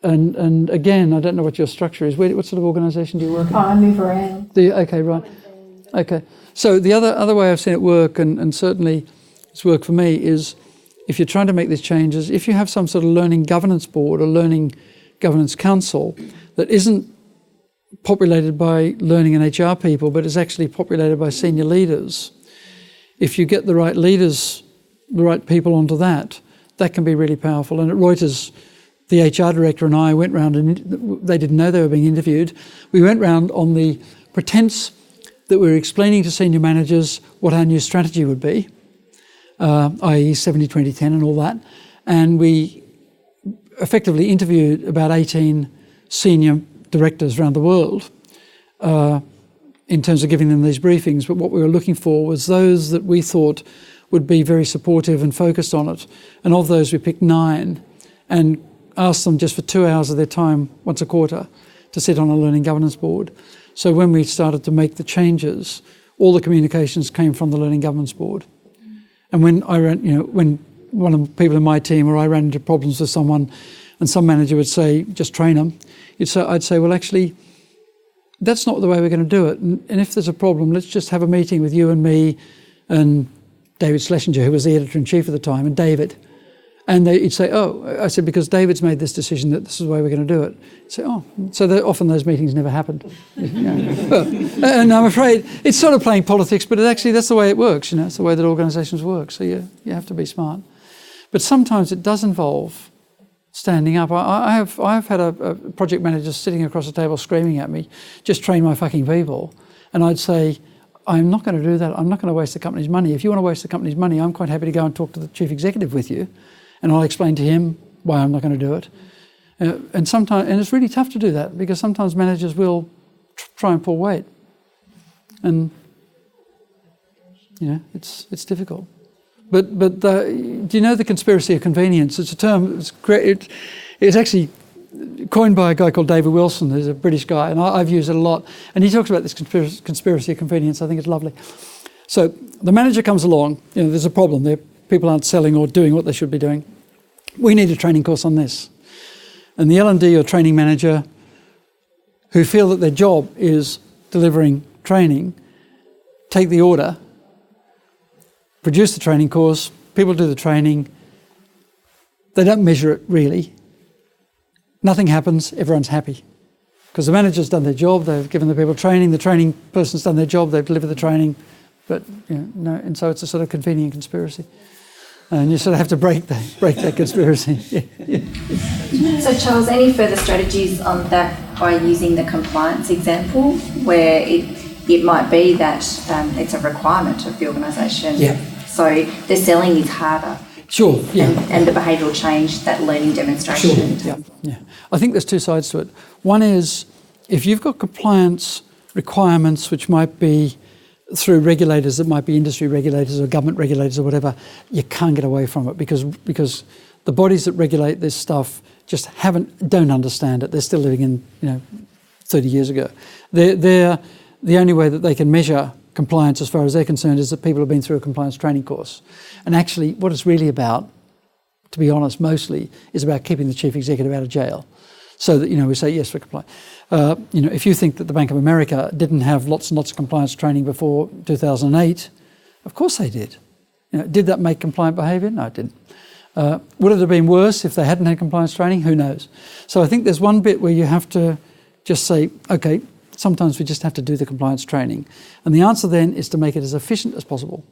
B: And again, I don't know what your structure is. What sort of organisation do you work in?
F: Oh, I move around.
B: Okay, right. Okay. So the other way I've seen it work, and certainly it's worked for me, is if you're trying to make these changes, if you have some sort of learning governance board or learning governance council that isn't populated by learning and HR people, but is actually populated by senior leaders, if you get the right leaders, the right people onto that can be really powerful. And at Reuters, the HR director and I went round, and they didn't know they were being interviewed. We went round on the pretense that we were explaining to senior managers what our new strategy would be, i.e. 70-20-10 and all that. And we effectively interviewed about 18 senior directors around the world in terms of giving them these briefings. But what we were looking for was those that we thought would be very supportive and focused on it. And of those, we picked 9 and asked them just for 2 hours of their time once a quarter to sit on a learning governance board. So when we started to make the changes, all the communications came from the learning governance board. And when I ran, when one of the people in my team or I ran into problems with someone and some manager would say, just train them, I'd say, well, actually, that's not the way we're going to do it. And if there's a problem, let's just have a meeting with you and me and David Schlesinger, who was the editor-in-chief at the time, and David. And he'd say, oh, I said, because David's made this decision that this is the way we're going to do it. He'd say, oh, so often those meetings never happened. And I'm afraid it's sort of playing politics, but actually that's the way it works, it's the way that organisations work. So you have to be smart. But sometimes it does involve standing up. I've had a project manager sitting across the table screaming at me, just train my fucking people. And I'd say, I'm not going to do that. I'm not going to waste the company's money. If you want to waste the company's money, I'm quite happy to go and talk to the chief executive with you. And I'll explain to him why I'm not going to do it. And it's really tough to do that because sometimes managers will try and pull weight. And, it's difficult. But do you know the conspiracy of convenience? It's a term, it's actually coined by a guy called David Wilson, who's a British guy, and I've used it a lot. And he talks about this conspiracy of convenience. I think it's lovely. So the manager comes along, there's a problem there. People aren't selling or doing what they should be doing. We need a training course on this. And the L&D or training manager who feel that their job is delivering training, take the order, produce the training course, people do the training, they don't measure it really. Nothing happens, everyone's happy. Because the manager's done their job, they've given the people training, the training person's done their job, they've delivered the training, but no, and so it's a sort of convenient conspiracy. And you sort of have to break that conspiracy.
D: So Charles, any further strategies on that by using the compliance example, where it might be that it's a requirement of the organisation?
B: Yeah.
D: So the selling is harder.
B: Sure. Yeah.
D: And the behavioural change, that learning demonstration.
B: Sure. Yeah. I think there's 2 sides to it. One is if you've got compliance requirements, which might be through regulators, that might be industry regulators or government regulators or whatever, you can't get away from it because the bodies that regulate this stuff just don't understand it. They're still living in 30 years ago. They're the only way that they can measure compliance as far as they're concerned is that people have been through a compliance training course. And actually what it's really about, to be honest, mostly is about keeping the chief executive out of jail. So that, we say yes for compliance. If you think that the Bank of America didn't have lots and lots of compliance training before 2008, of course they did. Did that make compliant behaviour? No, it didn't. Would it have been worse if they hadn't had compliance training? Who knows? So I think there's one bit where you have to just say, okay, sometimes we just have to do the compliance training. And the answer then is to make it as efficient as possible.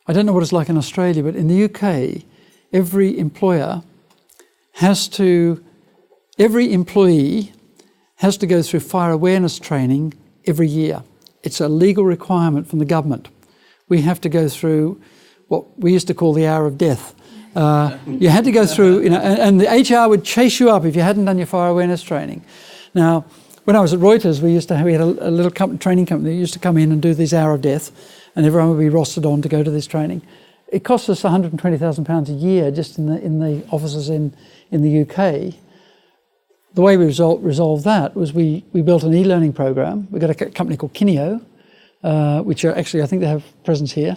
B: I don't know what it's like in Australia, but in the UK, every employee has to go through fire awareness training every year. It's a legal requirement from the government. We have to go through what we used to call the hour of death. You had to go through, and the HR would chase you up if you hadn't done your fire awareness training. Now, when I was at Reuters, we had a little training company that used to come in and do this hour of death, and everyone would be rostered on to go to this training. It cost us £120,000 a year just in the offices in the UK. The way we resolved that was we built an e-learning program. We got a company called Kineo, which are actually, I think they have presence here.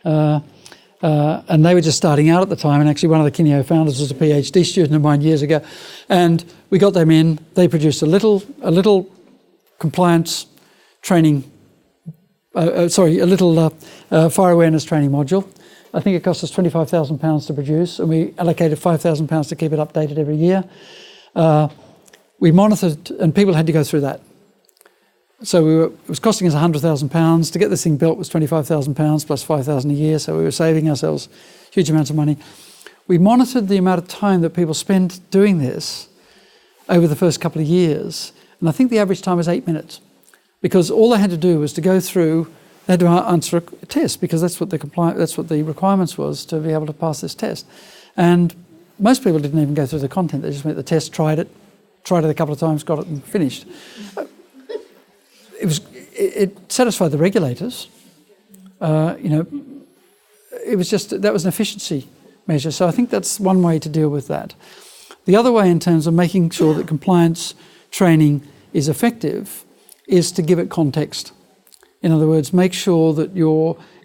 B: And they were just starting out at the time, and actually one of the Kineo founders was a PhD student of mine years ago. And we got them in. They produced a little compliance training, a little fire awareness training module. I think it cost us £25,000 to produce, and we allocated £5,000 to keep it updated every year. We monitored, and people had to go through that. So it was costing us £100,000. To get this thing built was £25,000 plus £5,000 a year, so we were saving ourselves huge amounts of money. We monitored the amount of time that people spent doing this over the first couple of years, and I think the average time was 8 minutes, because all they had to do was to go through. They had to answer a test, because that's what the requirements was to be able to pass this test. And most people didn't even go through the content. They just went the test, tried it a couple of times, got it, and finished. It satisfied the regulators. It was just, that was an efficiency measure. So I think that's one way to deal with that. The other way, in terms of making sure that compliance training is effective, is to give it context. In other words, make sure that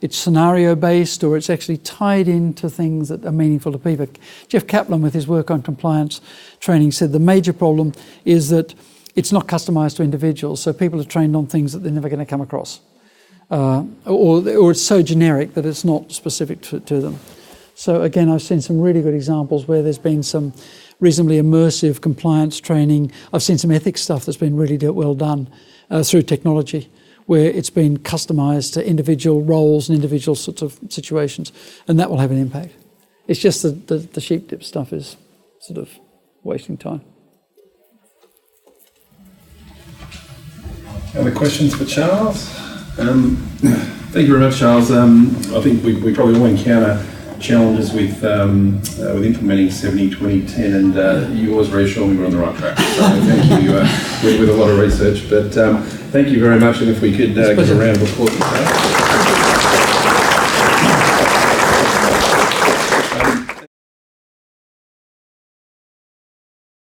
B: it's scenario-based, or it's actually tied into things that are meaningful to people. Jeff Kaplan, with his work on compliance training, said the major problem is that it's not customised to individuals, so people are trained on things that they're never going to come across. Or it's so generic that it's not specific to them. So again, I've seen some really good examples where there's been some reasonably immersive compliance training. I've seen some ethics stuff that's been really well done through technology, where it's been customised to individual roles and individual sorts of situations, and that will have an impact. It's just the sheep dip stuff is sort of wasting time.
A: Other questions for Charles? Thank you very much, Charles. I think we probably all encounter challenges with implementing 70-20-10, and you always reassure me we're on the right track. So thank you with a lot of research. But thank you very much, and if we could give a round of applause.